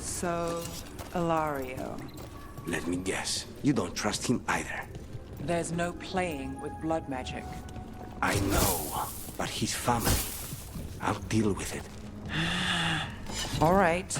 So, Ilario. Let me guess. You don't trust him either. There's no playing with blood magic. I know, but his family. I'll deal with it. All right.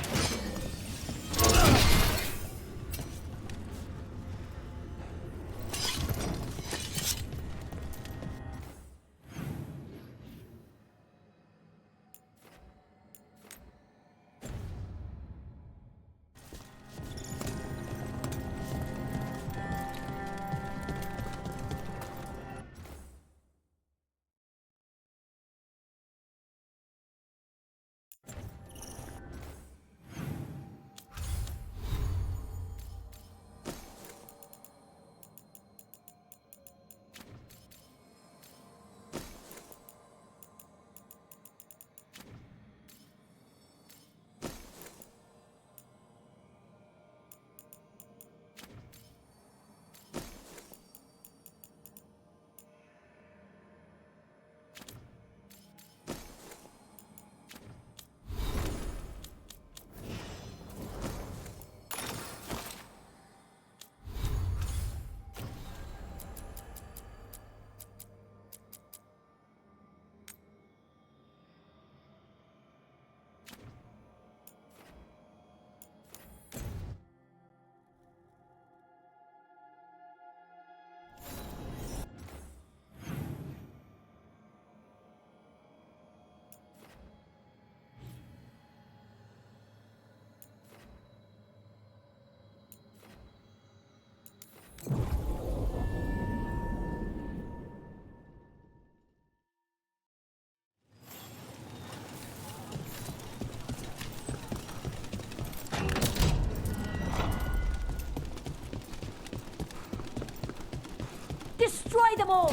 Destroy them all!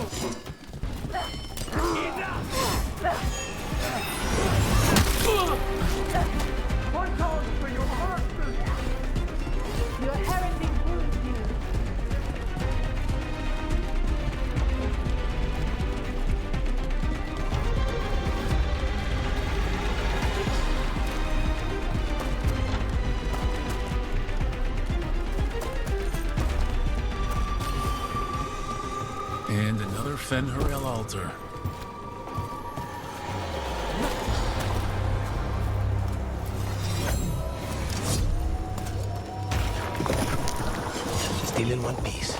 One call for your monsters! Your heralding wounds you. And another Fen'Harel altar. Still in one piece.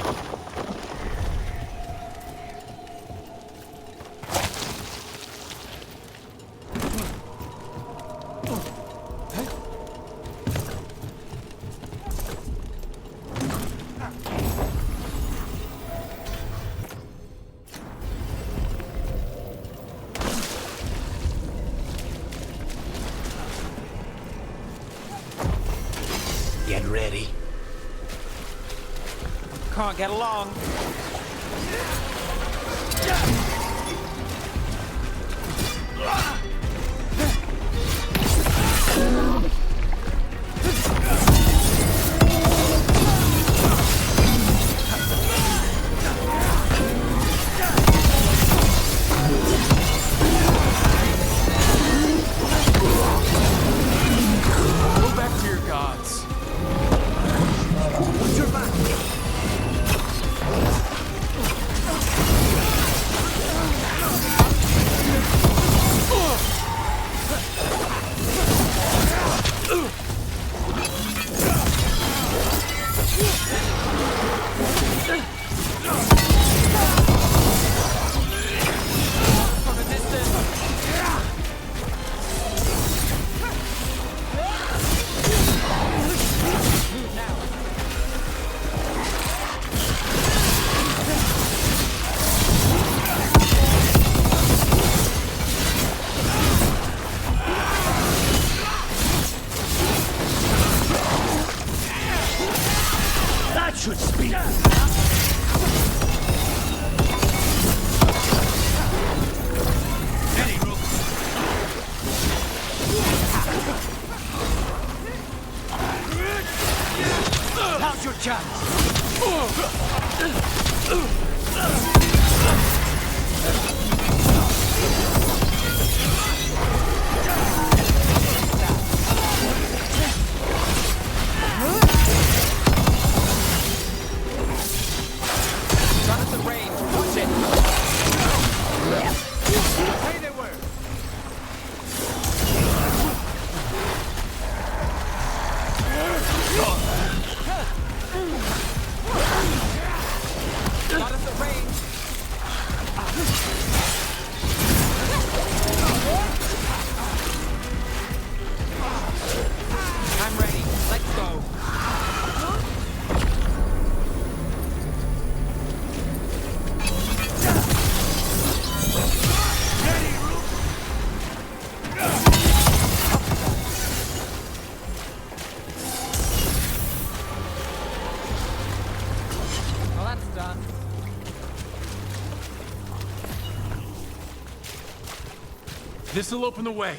Get ready. Can't get along. Go back to your gods. What's your back? Not at the range. Watch it. Hey, they were. Not at the range. I'm ready. Let's go. Well, that's done. This'll open the way.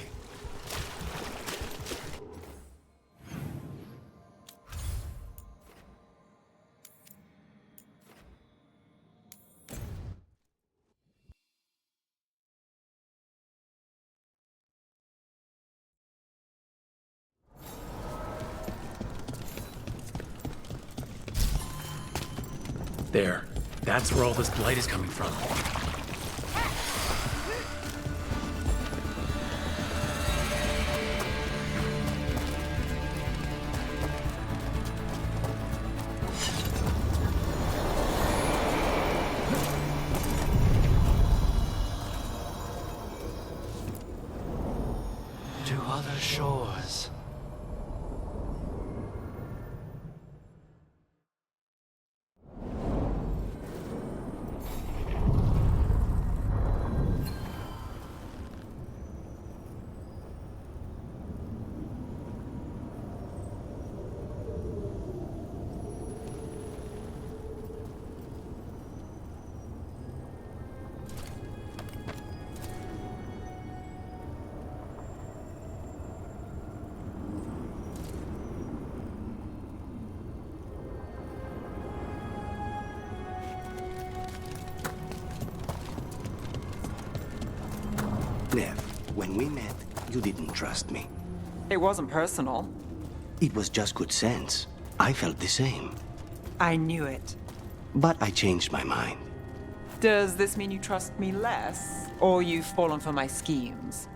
There. That's where all this blight is coming from. To other shores. Nev, when we met, you didn't trust me. It wasn't personal. It was just good sense. I felt the same. I knew it. But I changed my mind. Does this mean you trust me less? Or you've fallen for my schemes?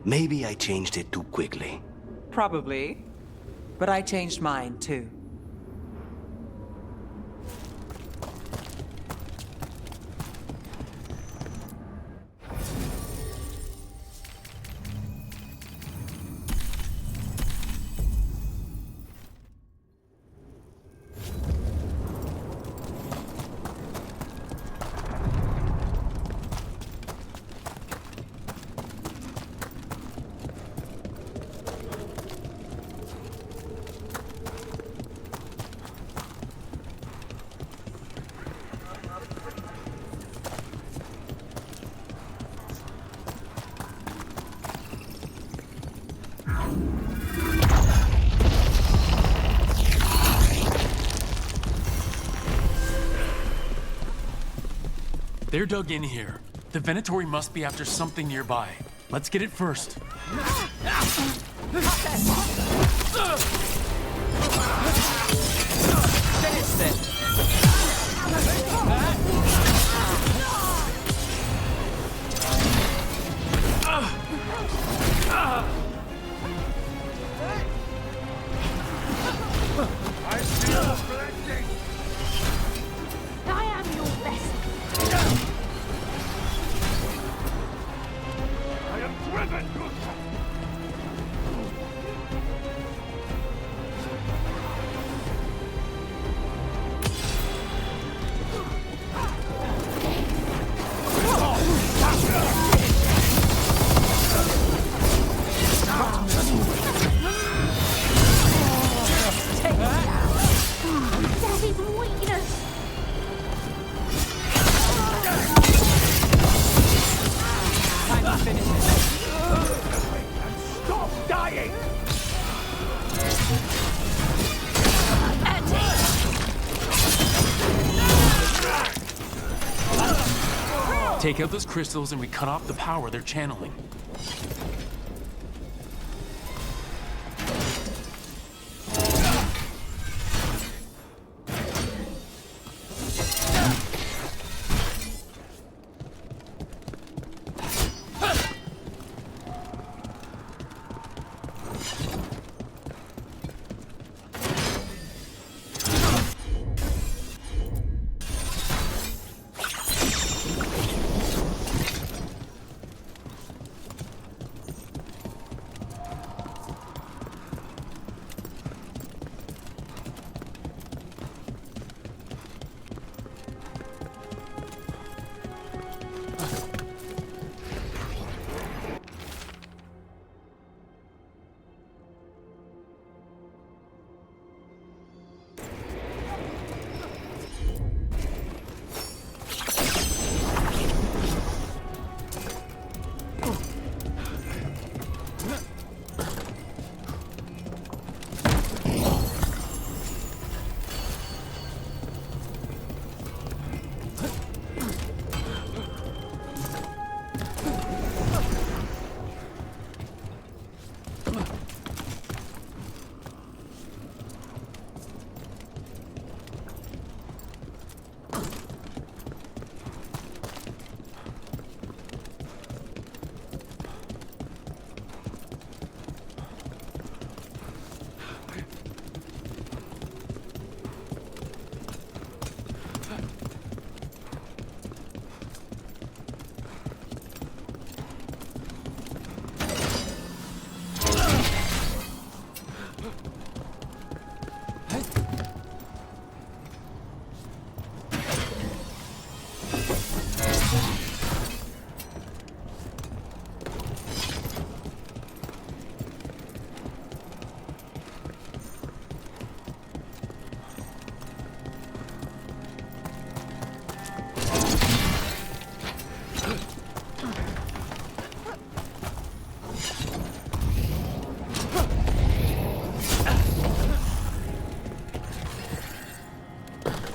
Maybe I changed it too quickly. Probably. But I changed mine, too. They're dug in here. The Venatori must be after something nearby. Let's get it first. Finish this! I feel the blessing. I am your best. I am driven to That is weakness. Time to finish it. stop dying. Take out those crystals and we cut off the power they're channeling.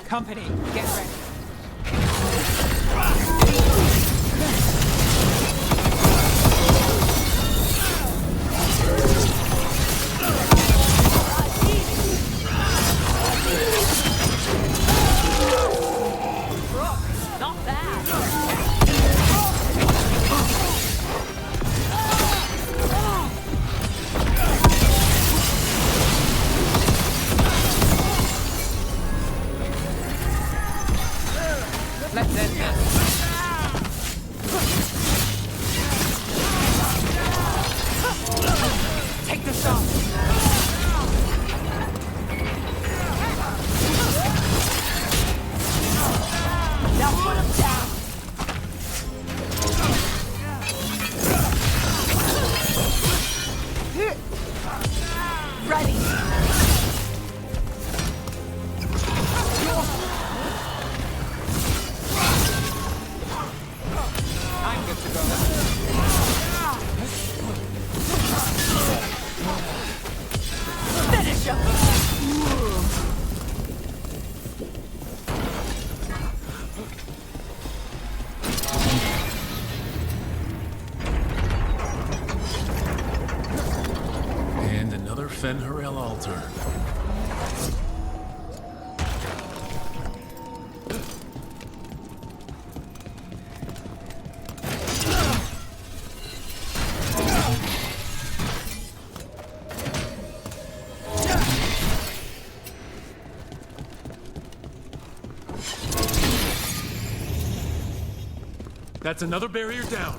Company, get ready. Not bad. Let's end this. Take the shot. Now put him down. Ready. I'm good to go. Finish him. And another Fen'Harel altar. That's another barrier down.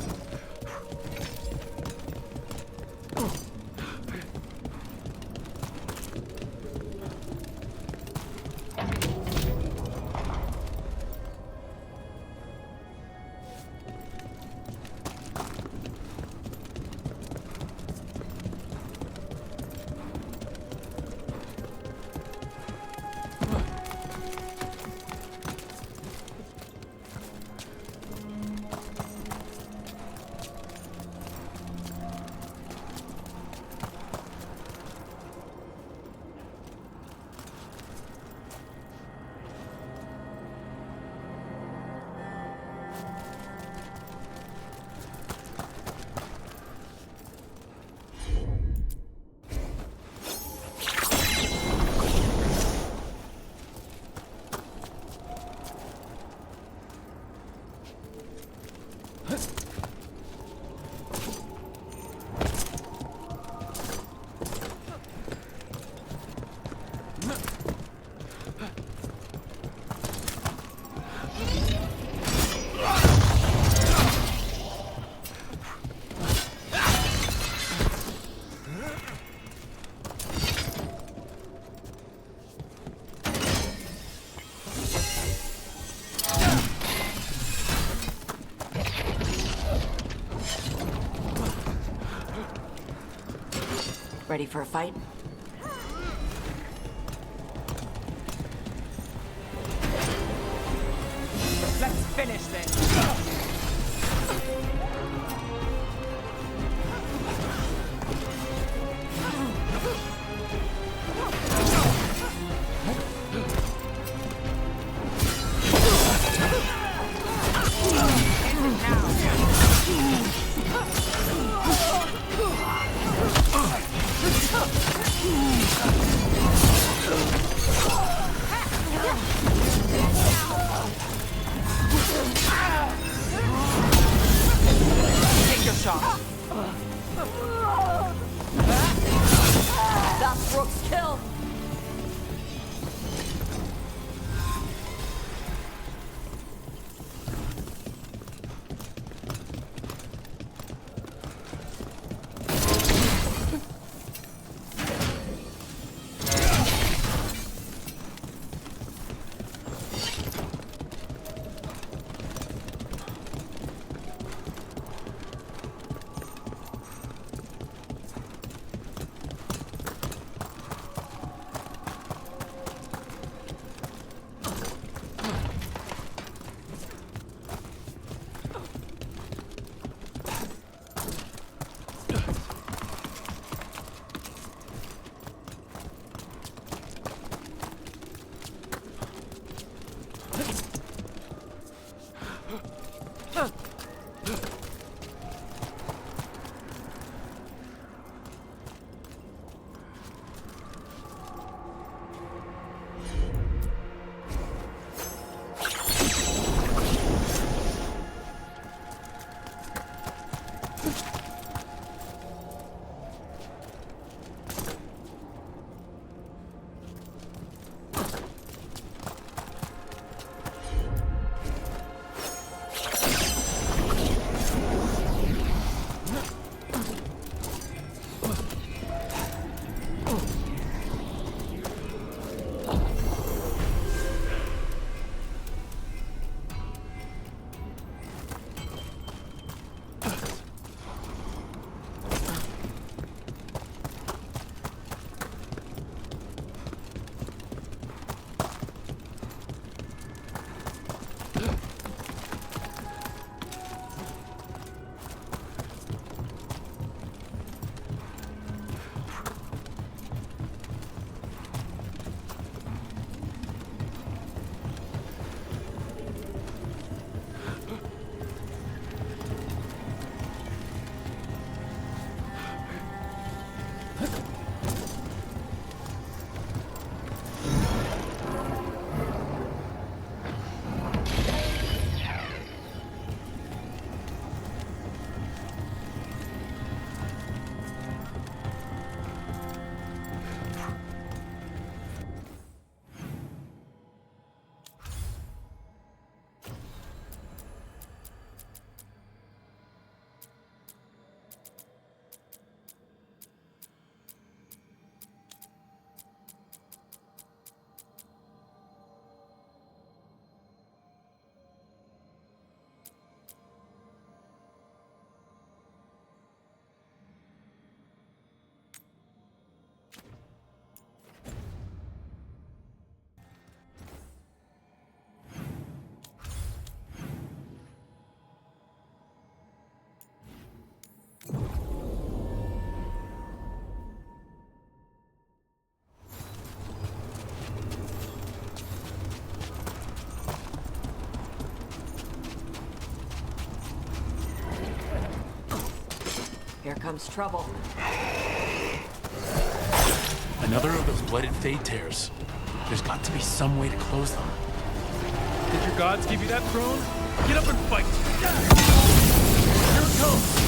Ready for a fight? Let's finish this. Take your shot. That's Rook's kill! Here comes trouble. Another of those blooded fade tears. There's got to be some way to close them. Did your gods give you that throne? Get up and fight! Here it comes!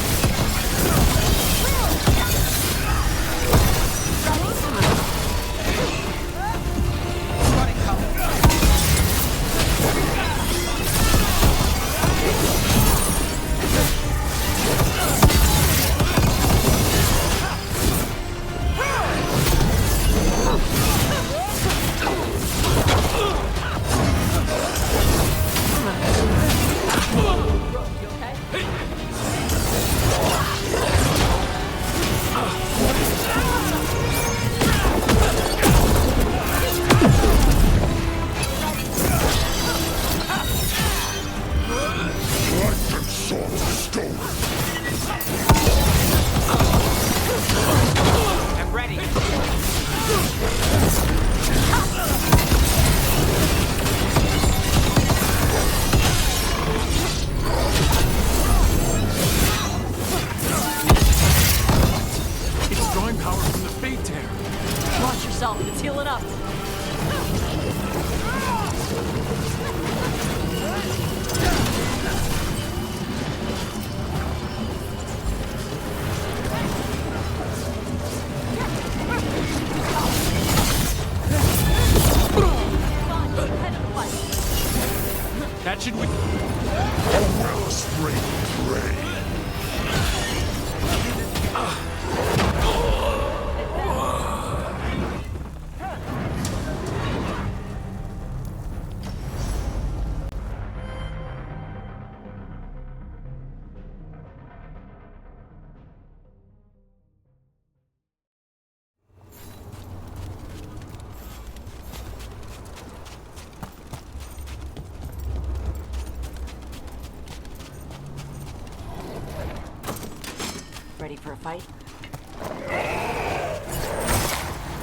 Ready for a fight?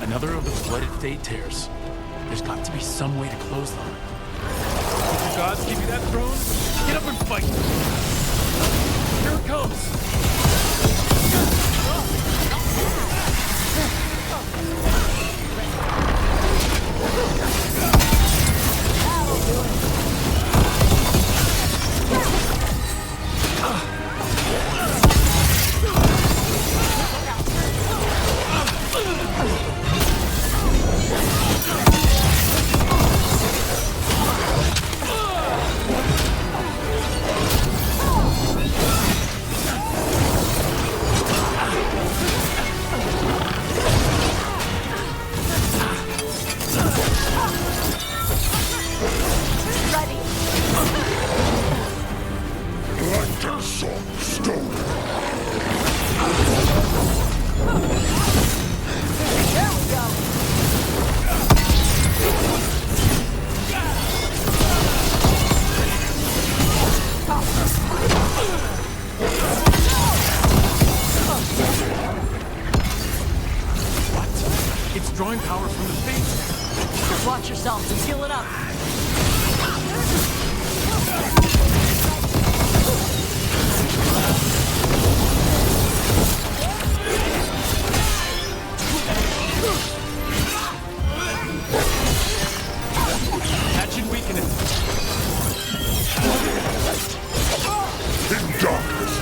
Another of those blooded fate tears. There's got to be some way to close them. Did your gods give you that throne? Get up and fight! Here it comes! It's drawing power from the fate. Just watch yourselves and heal it up. That should weaken it. In darkness,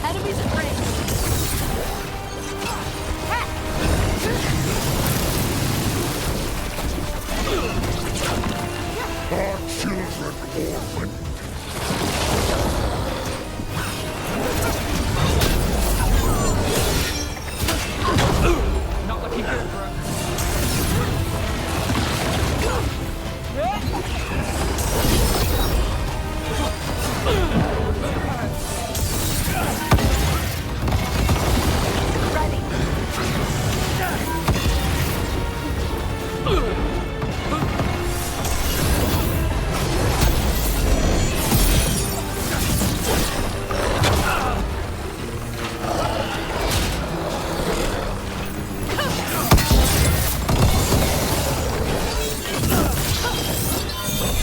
Enemies at range. our children orphan. Not looking good, bro. Ready.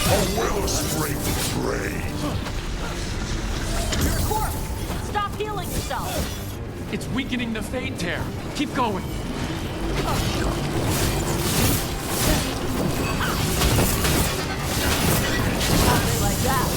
A wellspring drain. You're a corpse. Stop healing yourself. It's weakening the fate tear. Keep going. Something like that.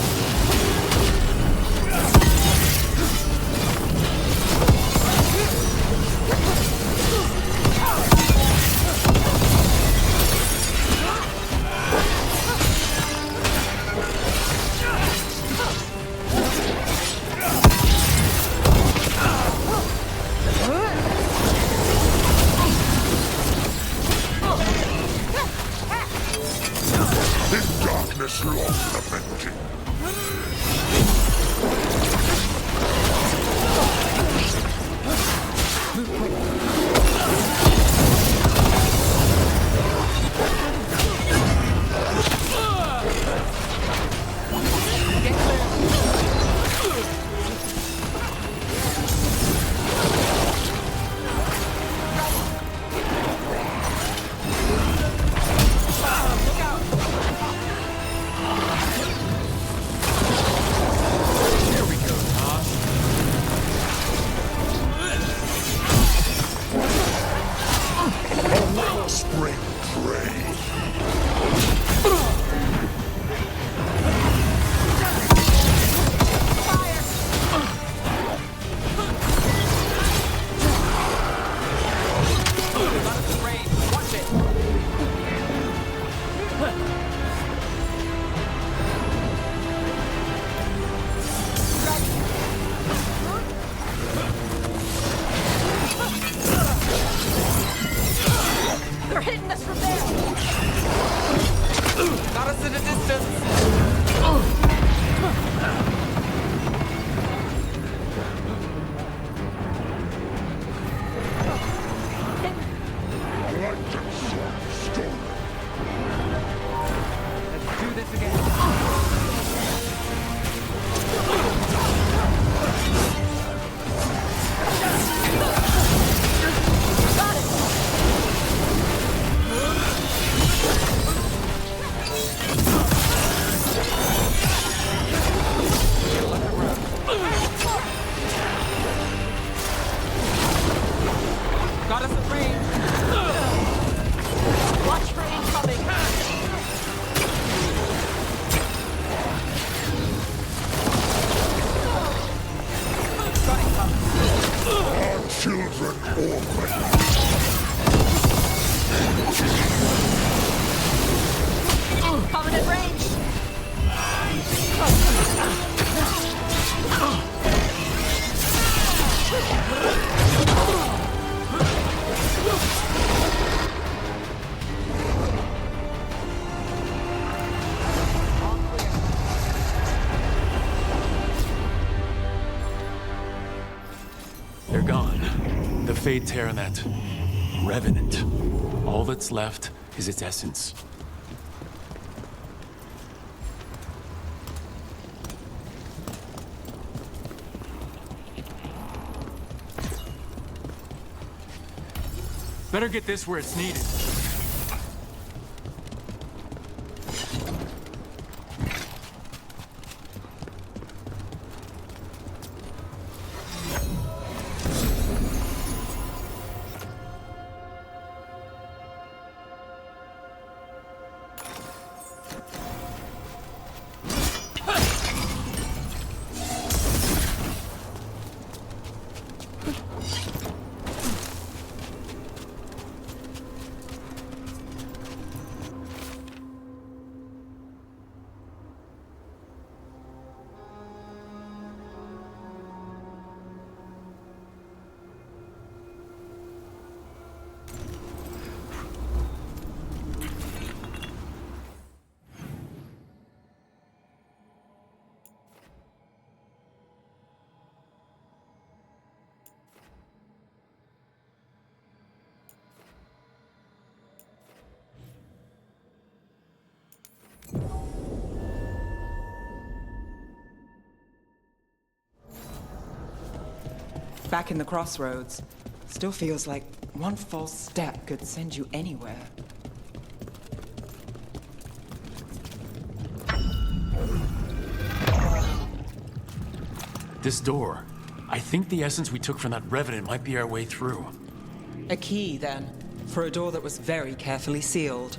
children orphaned. Covenant range! They're gone. The Fate Tear and that Revenant. All that's left is its essence. Better get this where it's needed. Back in the crossroads. Still feels like one false step could send you anywhere. This door. I think the essence we took from that Revenant might be our way through. A key, then, for a door that was very carefully sealed.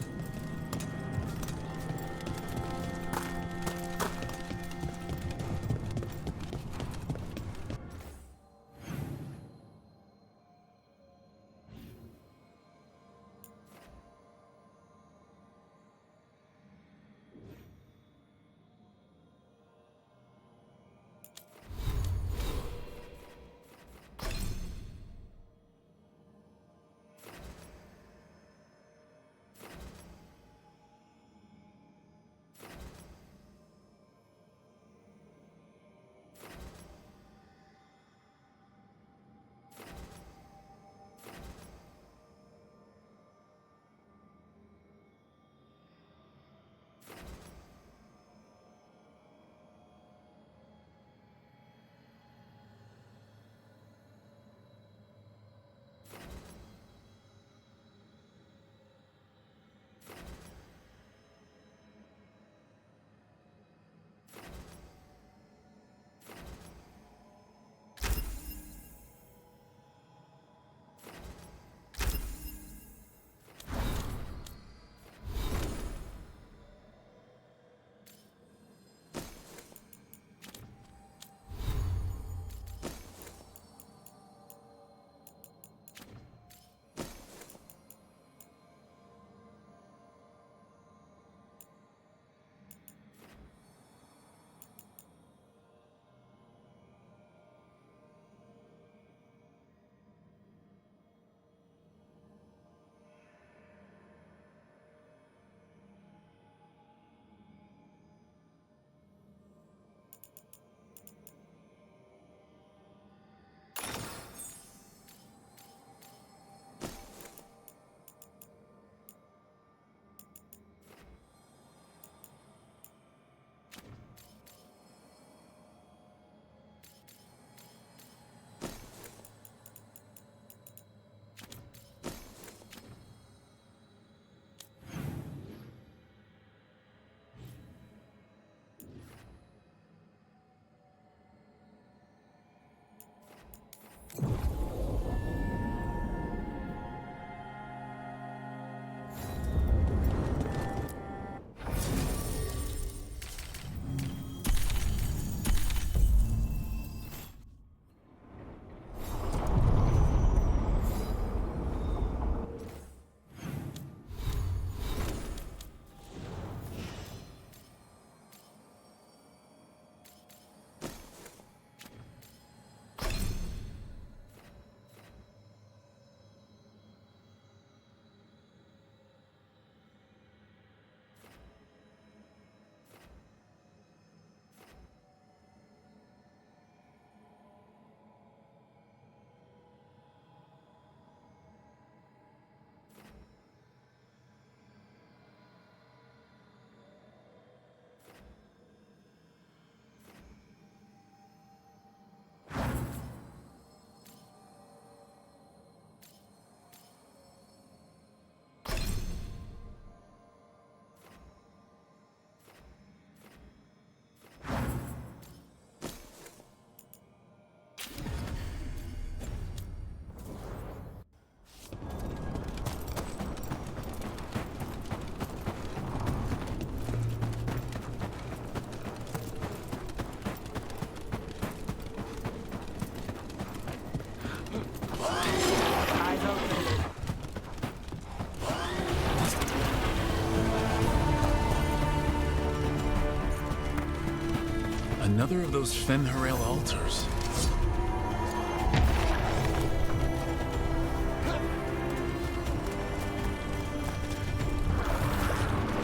Another of those Fen'Harel altars.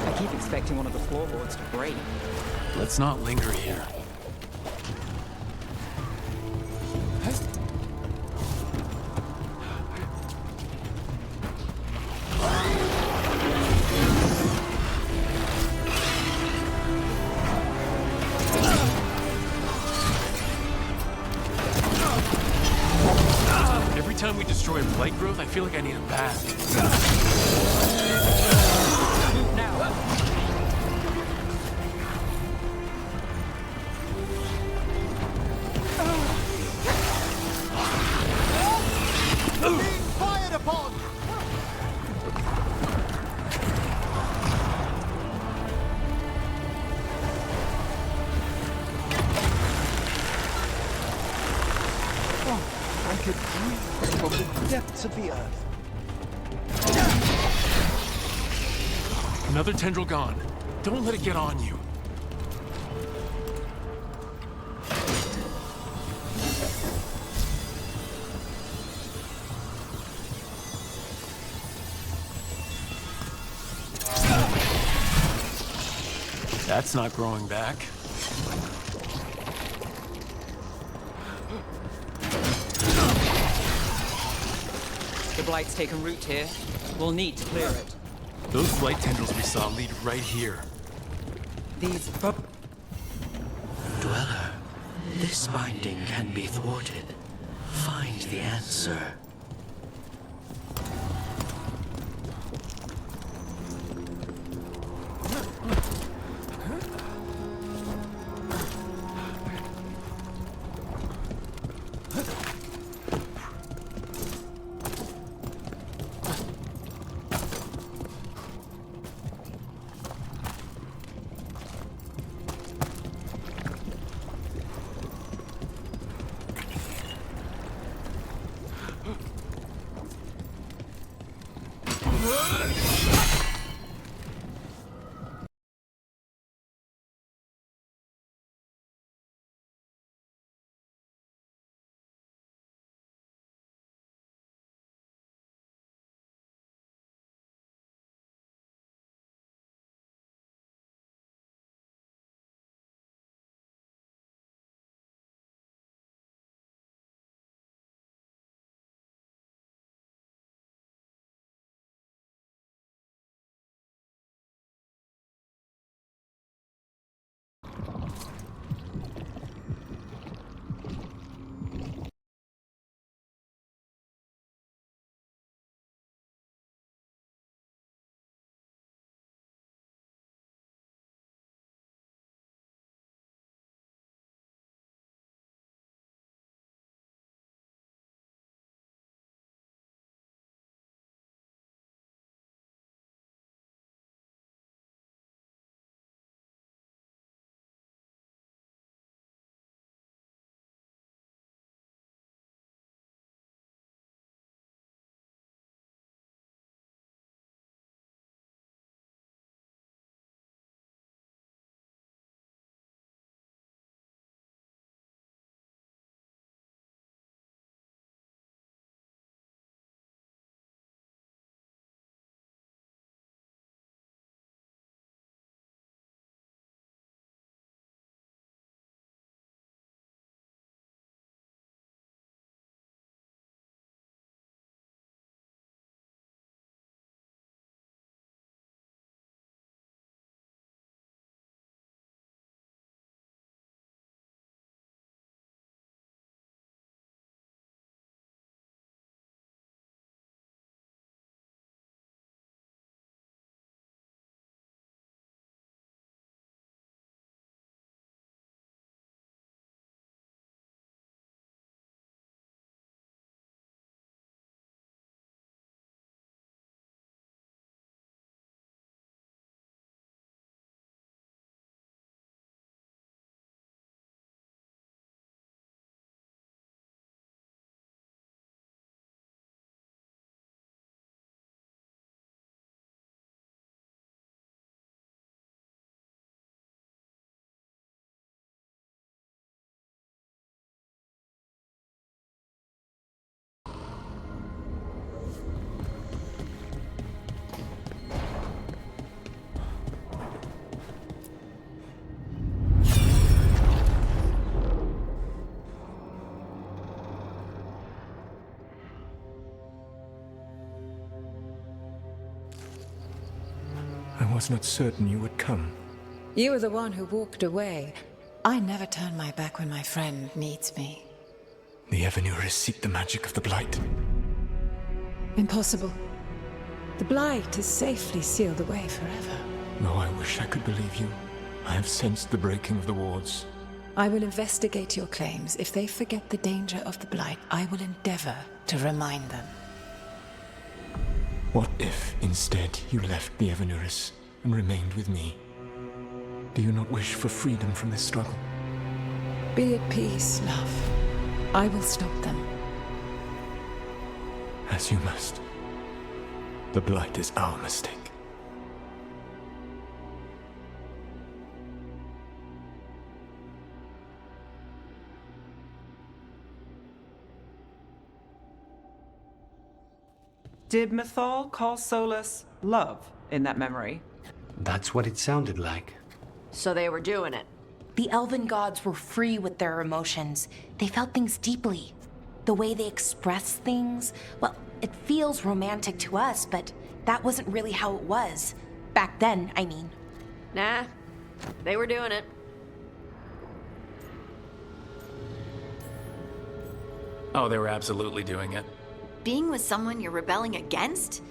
I keep expecting one of the floorboards to break. Let's not linger here. Every time we destroy a blight growth, I feel like I need a bath. Fired upon! I could breathe from the depths of the earth. Another tendril gone. Don't let it get on you. That's not growing back. The Blight's taken root here. We'll need to clear it. Those blight tendrils we saw lead right here. These Dweller, this binding can be thwarted. Find the answer. I was not certain you would come. You were the one who walked away. I never turn my back when my friend needs me. The Evanurus seek the magic of the Blight. Impossible. The Blight is safely sealed away forever. Oh, I wish I could believe you. I have sensed the breaking of the wards. I will investigate your claims. If they forget the danger of the Blight, I will endeavor to remind them. What if, instead, you left the Evanurus and remained with me? Do you not wish for freedom from this struggle? Be at peace, love. I will stop them. As you must. The Blight is our mistake. Did Mythal call Solus love in that memory? That's what it sounded like. So they were doing it. The elven gods were free with their emotions. They felt things deeply. The way they express things, well, it feels romantic to us, but that wasn't really how it was. Back then, I mean. Nah, they were doing it. Oh, they were absolutely doing it. Being with someone you're rebelling against?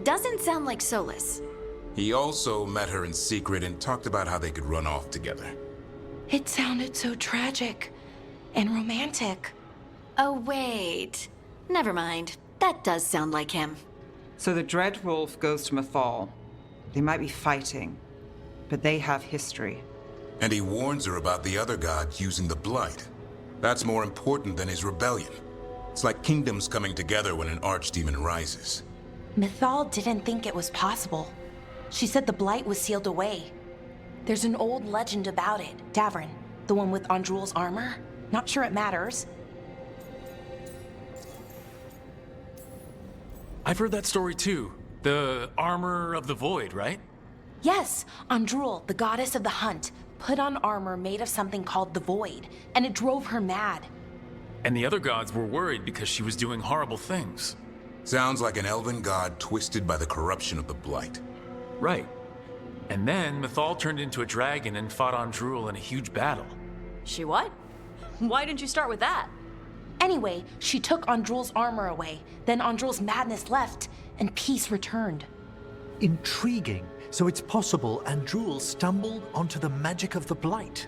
Doesn't sound like Solus. He also met her in secret and talked about how they could run off together. It sounded so tragic and romantic. Oh, wait. Never mind. That does sound like him. So the Dread Wolf goes to Mythal. They might be fighting, but they have history. And he warns her about the other god using the Blight. That's more important than his rebellion. It's like kingdoms coming together when an archdemon rises. Mythal didn't think it was possible. She said the Blight was sealed away. There's an old legend about it. Davrin, the one with Andrul's armor. Not sure it matters. I've heard that story too. The armor of the void, right? Yes, Andrul, the goddess of the hunt, put on armor made of something called the void, and it drove her mad. And the other gods were worried because she was doing horrible things. Sounds like an elven god twisted by the corruption of the Blight. Right. And then Mythal turned into a dragon and fought Andrul in a huge battle. She what? Why didn't you start with that? Anyway, she took Andrul's armor away, then Andrul's madness left, and peace returned. Intriguing. So it's possible Andrul stumbled onto the magic of the Blight.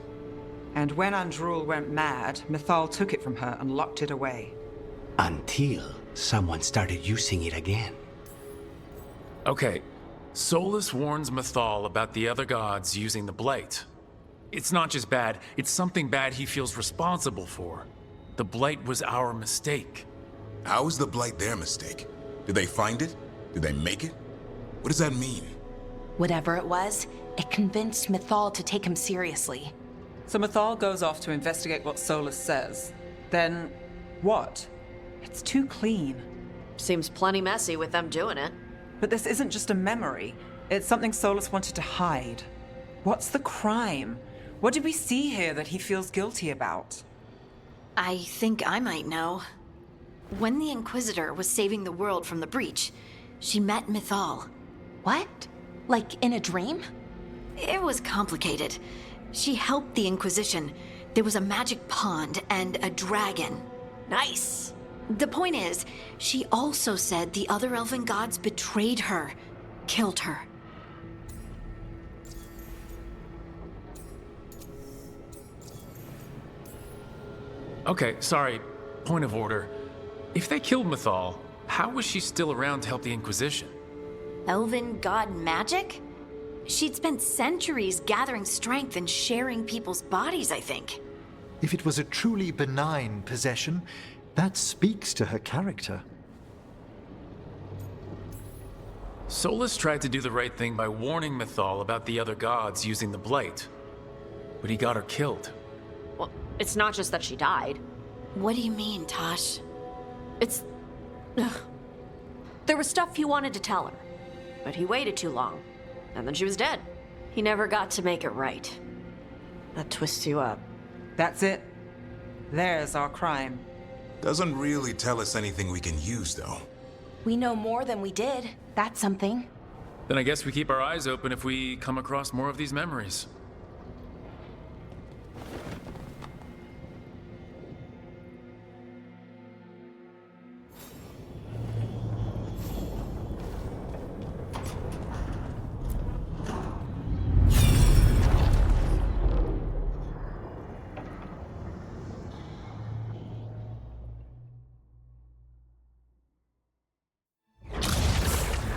And when Andrul went mad, Mythal took it from her and locked it away. Until someone started using it again. Okay, Solus warns Mythal about the other gods using the Blight. It's not just bad, it's something bad he feels responsible for. The Blight was our mistake. How is the Blight their mistake? Did they find it? Did they make it? What does that mean? Whatever it was, it convinced Mythal to take him seriously. So Mythal goes off to investigate what Solus says. Then, what? It's too clean. Seems plenty messy with them doing it. But this isn't just a memory. It's something Solus wanted to hide. What's the crime? What did we see here that he feels guilty about? I think I might know. When the Inquisitor was saving the world from the breach, she met Mythal. What? Like in a dream? It was complicated. She helped the Inquisition. There was a magic pond and a dragon. Nice. The point is, she also said the other elven gods betrayed her, killed her. Okay, sorry. Point of order. If they killed Mythal, how was she still around to help the Inquisition? Elven god magic? She'd spent centuries gathering strength and sharing people's bodies, I think. If it was a truly benign possession, that speaks to her character. Solus tried to do the right thing by warning Mythal about the other gods using the Blight. But he got her killed. Well, it's not just that she died. What do you mean, Tosh? It's... Ugh. There was stuff he wanted to tell her, but he waited too long, and then she was dead. He never got to make it right. That twists you up. That's it. There's our crime. Doesn't really tell us anything we can use, though. We know more than we did. That's something. Then I guess we keep our eyes open if we come across more of these memories.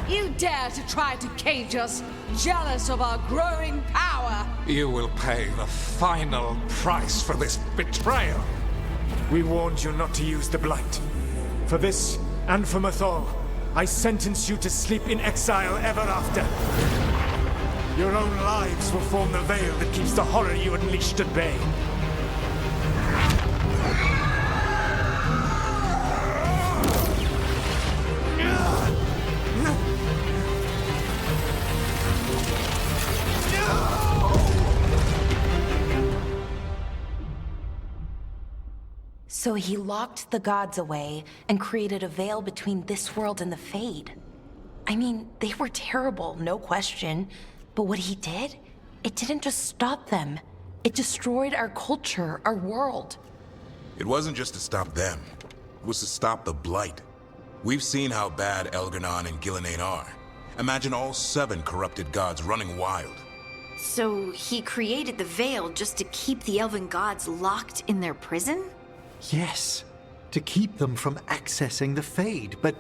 You dare to try to cage us, jealous of our growing power! You will pay the final price for this betrayal. We warned you not to use the Blight. For this, and for Mythal, I sentence you to sleep in exile ever after. Your own lives will form the veil that keeps the horror you unleashed at bay. So he locked the gods away and created a veil between this world and the Fade. I mean, they were terrible, no question. But what he did, it didn't just stop them. It destroyed our culture, our world. It wasn't just to stop them. It was to stop the Blight. We've seen how bad Elgar'nan and Gillenane are. Imagine all 7 corrupted gods running wild. So he created the Veil just to keep the elven gods locked in their prison? Yes, to keep them from accessing the Fade. But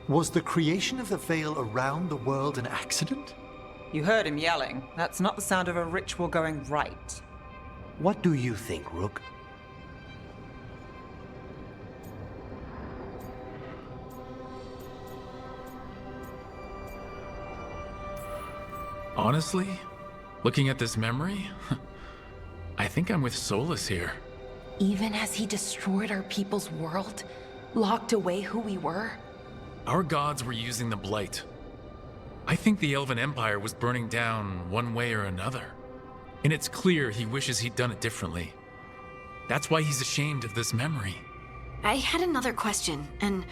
was the creation of the Veil around the world an accident? You heard him yelling. That's not the sound of a ritual going right. What do you think, Rook? Honestly, looking at this memory, I think I'm with Solus here. Even as he destroyed our people's world, locked away who we were? Our gods were using the Blight. I think the Elven Empire was burning down one way or another. And it's clear he wishes he'd done it differently. That's why he's ashamed of this memory. I had another question, and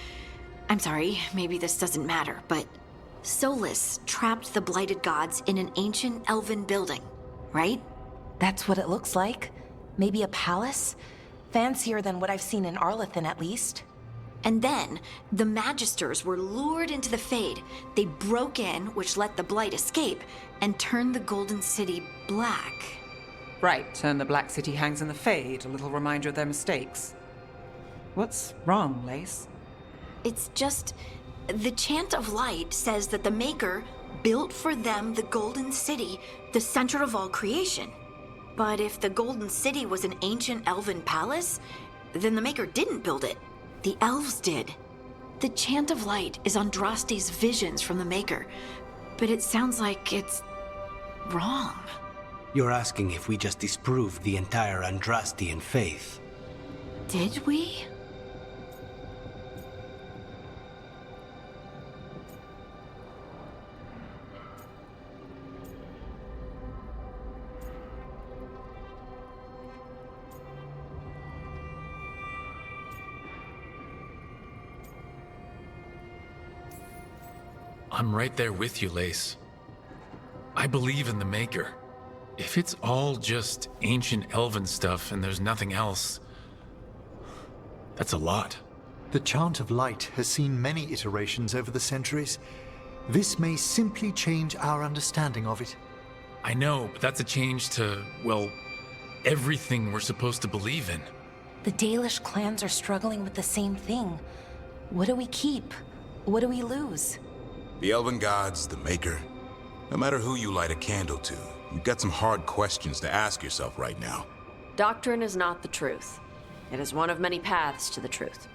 I'm sorry, maybe this doesn't matter, but Solus trapped the blighted gods in an ancient elven building, right? That's what it looks like. Maybe a palace? Fancier than what I've seen in Arlethan, at least. And then, the Magisters were lured into the Fade. They broke in, which let the Blight escape, and turned the Golden City black. Right, and the Black City hangs in the Fade, a little reminder of their mistakes. What's wrong, Lace? It's just... the Chant of Light says that the Maker built for them the Golden City, the center of all creation. But if the Golden City was an ancient elven palace, then the Maker didn't build it. The elves did. The Chant of Light is Andraste's visions from the Maker, but it sounds like it's wrong. You're asking if we just disproved the entire Andrastian faith. Did we? I'm right there with you, Lace. I believe in the Maker. If it's all just ancient elven stuff and there's nothing else, that's a lot. The Chant of Light has seen many iterations over the centuries. This may simply change our understanding of it. I know, but that's a change to, well, everything we're supposed to believe in. The Dalish clans are struggling with the same thing. What do we keep? What do we lose? The elven gods, the Maker. No matter who you light a candle to, you've got some hard questions to ask yourself right now. Doctrine is not the truth. It is one of many paths to the truth.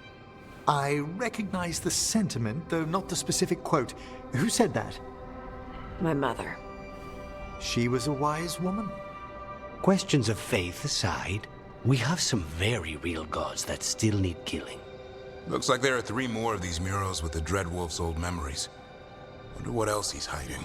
I recognize the sentiment, though not the specific quote. Who said that? My mother. She was a wise woman. Questions of faith aside, we have some very real gods that still need killing. Looks like there are 3 more of these murals with the Dreadwolf's old memories. Wonder what else he's hiding.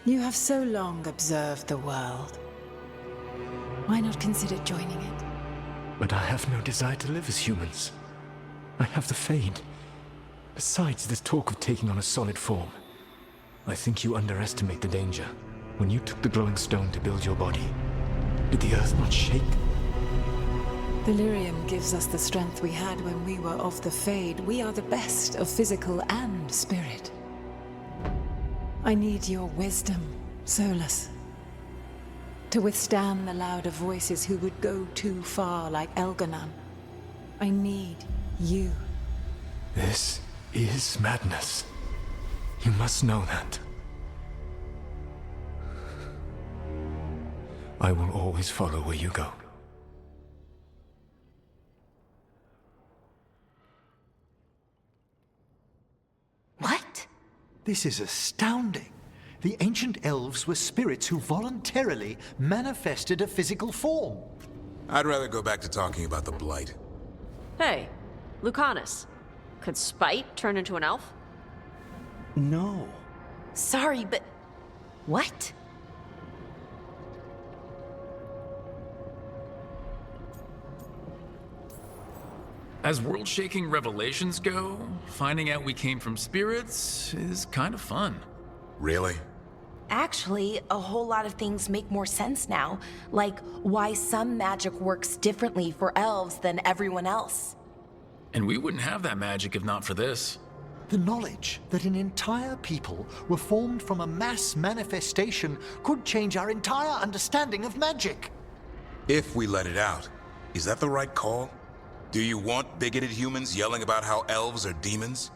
You have so long observed the world. Why not consider joining it? But I have no desire to live as humans. I have the Fade. Besides this talk of taking on a solid form, I think you underestimate the danger. When you took the glowing stone to build your body, did the earth not shake? Delirium gives us the strength we had when we were of the Fade. We are the best of physical and spirit. I need your wisdom, Solus. To withstand the louder voices who would go too far like Elganon. I need you. This is madness. You must know that. I will always follow where you go. What? This is astounding. The ancient elves were spirits who voluntarily manifested a physical form. I'd rather go back to talking about the Blight. Hey, Lucanus. Could Spite turn into an elf? No. Sorry, but... what? As world-shaking revelations go, finding out we came from spirits is kind of fun. Really? Actually, a whole lot of things make more sense now. Like why some magic works differently for elves than everyone else. And we wouldn't have that magic if not for this. The knowledge that an entire people were formed from a mass manifestation could change our entire understanding of magic. If we let it out, is that the right call? Do you want bigoted humans yelling about how elves are demons?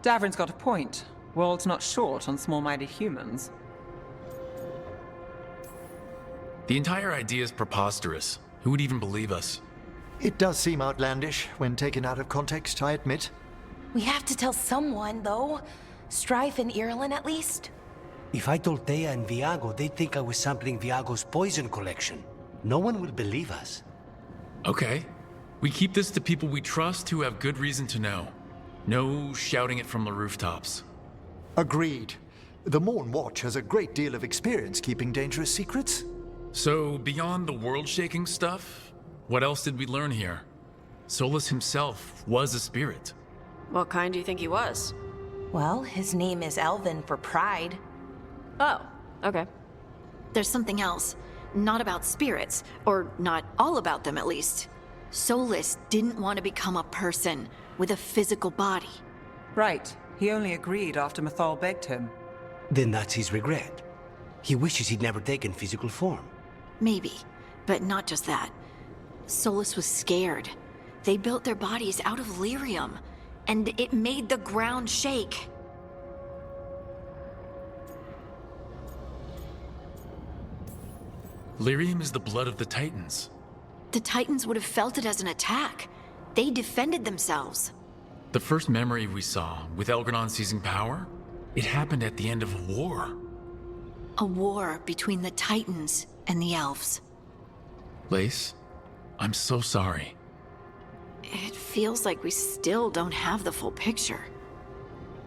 Davrin's got a point. World's not short on small-minded humans. The entire idea is preposterous. Who would even believe us? It does seem outlandish when taken out of context, I admit. We have to tell someone, though. Strife and Irulan, at least. If I told Thea and Viago, they'd think I was sampling Viago's poison collection. No one will believe us. Okay. We keep this to people we trust who have good reason to know. No shouting it from the rooftops. Agreed. The Morn Watch has a great deal of experience keeping dangerous secrets. So, beyond the world-shaking stuff, what else did we learn here? Solus himself was a spirit. What kind do you think he was? Well, his name is Elven for pride. Oh, okay. There's something else. Not about spirits, or not all about them at least. Solus didn't want to become a person with a physical body. Right. He only agreed after Mythal begged him. Then that's his regret. He wishes he'd never taken physical form. Maybe, but not just that. Solus was scared. They built their bodies out of lyrium, and it made the ground shake. Lyrium is the blood of the Titans. The Titans would have felt it as an attack. They defended themselves. The first memory we saw, with Elganon seizing power, it happened at the end of a war. A war between the Titans and the elves. Lace, I'm so sorry. It feels like we still don't have the full picture.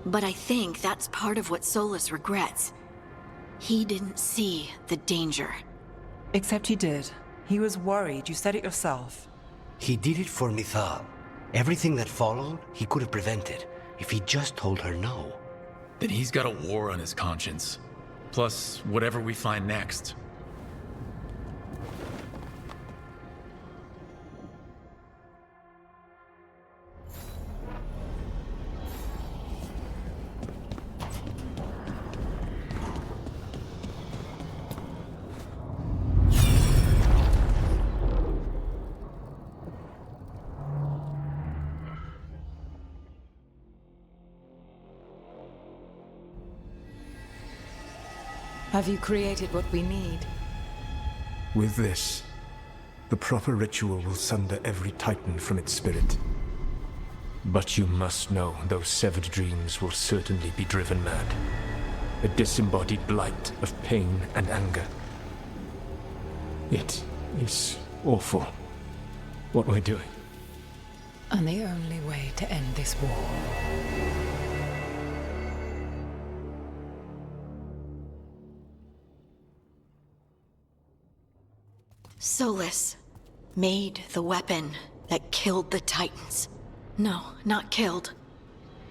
But I think that's part of what Solus regrets. He didn't see the danger. Except he did. He was worried. You said it yourself. He did it for Mythal. Everything that followed, he could have prevented, if he just told her no. Then he's got a war on his conscience. Plus, whatever we find next. Have you created what we need? With this, the proper ritual will sunder every Titan from its spirit. But you must know those severed dreams will certainly be driven mad. A disembodied blight of pain and anger. It is awful what we're doing. And the only way to end this war. Solus made the weapon that killed the Titans. No, not killed.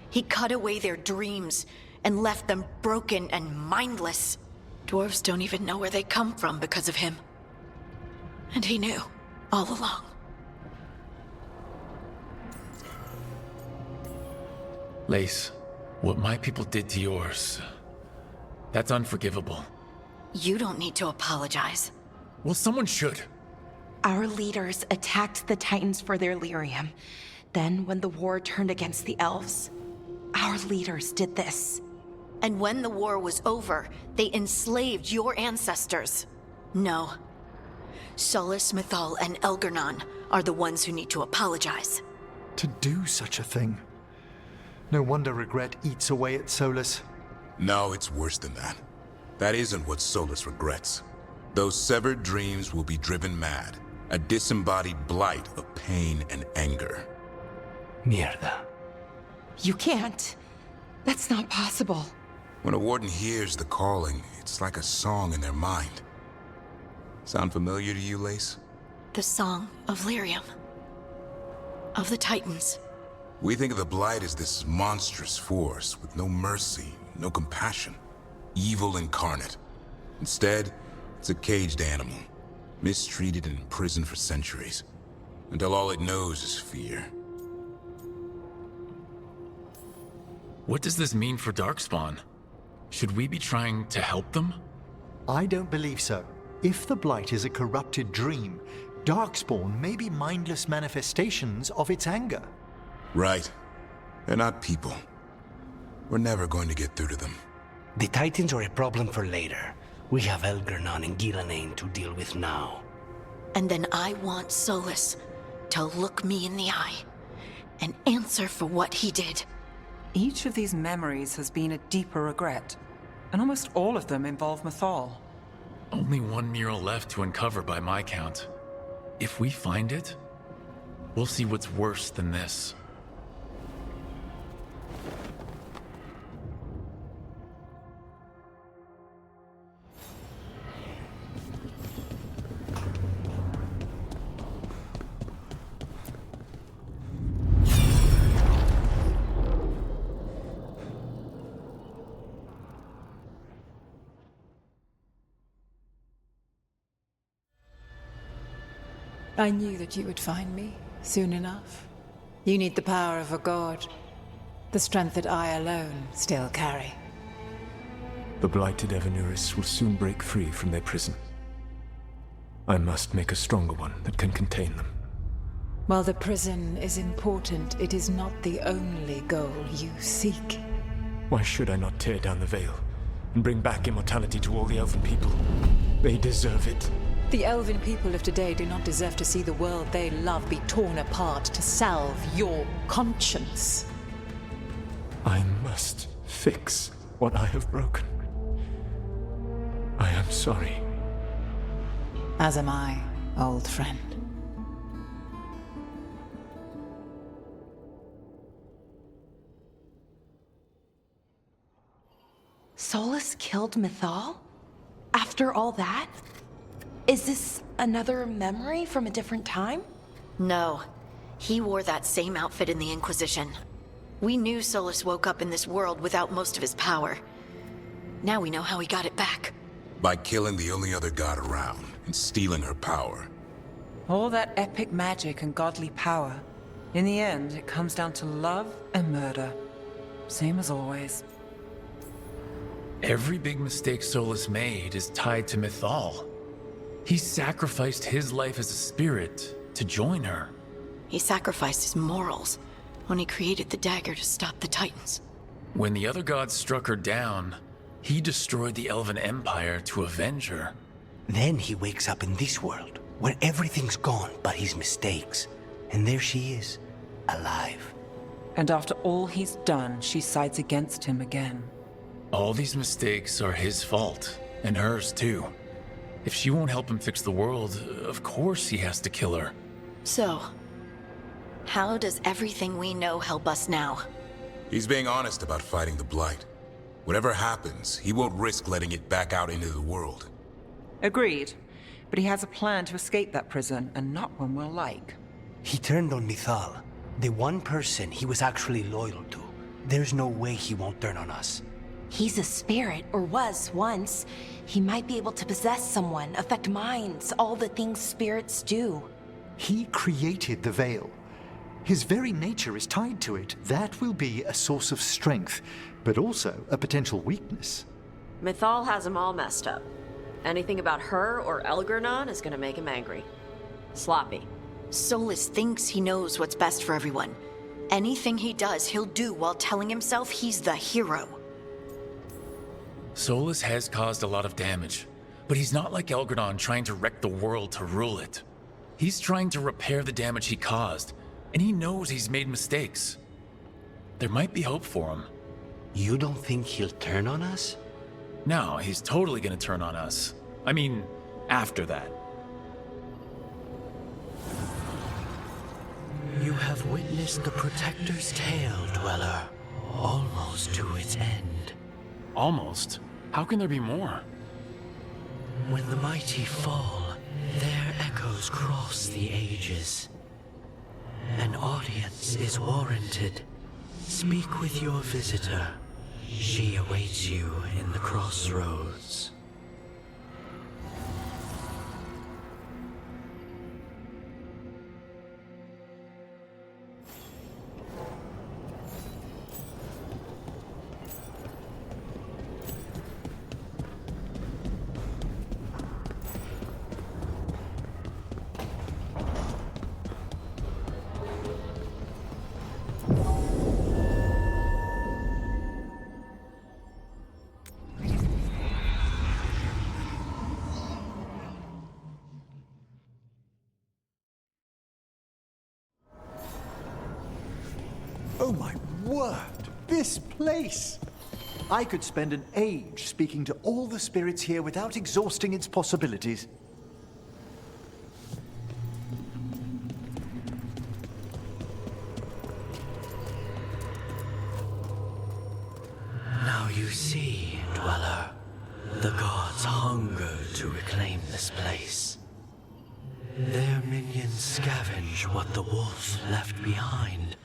He cut away their dreams and left them broken and mindless. Dwarves don't even know where they come from because of him. And he knew, all along. Lace, what my people did to yours, that's unforgivable. You don't need to apologize. Well, someone should. Our leaders attacked the Titans for their lyrium. Then, when the war turned against the elves, our leaders did this. And when the war was over, they enslaved your ancestors. No. Solus, Mythal, and Elgar'nan are the ones who need to apologize. To do such a thing. No wonder regret eats away at Solus. No, it's worse than that. That isn't what Solus regrets. Those severed dreams will be driven mad. A disembodied blight of pain and anger. Mierda. You can't. That's not possible. When a warden hears the calling, it's like a song in their mind. Sound familiar to you, Lace? The Song of Lyrium. Of the Titans. We think of the Blight as this monstrous force with no mercy, no compassion. Evil incarnate. Instead, it's a caged animal. Mistreated and imprisoned for centuries. Until all it knows is fear. What does this mean for Darkspawn? Should we be trying to help them? I don't believe so. If the Blight is a corrupted dream, Darkspawn may be mindless manifestations of its anger. Right. They're not people. We're never going to get through to them. The Titans are a problem for later. We have Elgar'nan and Gillanane to deal with now. And then I want Solus to look me in the eye and answer for what he did. Each of these memories has been a deeper regret, and almost all of them involve Mythal. Only one mural left to uncover by my count. If we find it, we'll see what's worse than this. I knew that you would find me soon enough. You need the power of a god, the strength that I alone still carry. The blighted Evanuris will soon break free from their prison. I must make a stronger one that can contain them. While the prison is important, it is not the only goal you seek. Why should I not tear down the veil and bring back immortality to all the Elven people? They deserve it. The Elven people of today do not deserve to see the world they love be torn apart to salve your conscience. I must fix what I have broken. I am sorry. As am I, old friend. Solus killed Mythal? After all that? Is this another memory from a different time? No. He wore that same outfit in the Inquisition. We knew Solus woke up in this world without most of his power. Now we know how he got it back. By killing the only other god around and stealing her power. All that epic magic and godly power. In the end, it comes down to love and murder. Same as always. Every big mistake Solus made is tied to Mythal. He sacrificed his life as a spirit to join her. He sacrificed his morals when he created the dagger to stop the Titans. When the other gods struck her down, He destroyed the Elven Empire to avenge her. Then he wakes up in this world, where everything's gone but his mistakes. And there she is, alive. And after all he's done, she sides against him again. All these mistakes are his fault, and hers too. If she won't help him fix the world, of course he has to kill her. So, how does everything we know help us now? He's being honest about fighting the Blight. Whatever happens, he won't risk letting it back out into the world. Agreed. But he has a plan to escape that prison, and not one we'll like. He turned on Mythal, the one person he was actually loyal to. There's no way he won't turn on us. He's a spirit, or was once. He might be able to possess someone, affect minds, all the things spirits do. He created the Veil. His very nature is tied to it. That will be a source of strength, but also a potential weakness. Mythal has him all messed up. Anything about her or Elgernon is gonna make him angry. Sloppy. Solus thinks he knows what's best for everyone. Anything he does, he'll do while telling himself he's the hero. Solus has caused a lot of damage, but he's not like Elgernon trying to wreck the world to rule it. He's trying to repair the damage he caused, and he knows he's made mistakes. There might be hope for him. You don't think he'll turn on us? No, he's totally gonna turn on us. I mean, after that. You have witnessed the Protector's tale, Dweller, almost to its end. Almost? How can there be more? When the mighty fall, their echoes cross the ages. An audience is warranted. Speak with your visitor. She awaits you in the crossroads. Oh my word! This place! I could spend an age speaking to all the spirits here without exhausting its possibilities. Now you see, Dweller, the gods hunger to reclaim this place. Their minions scavenge what the wolf left behind.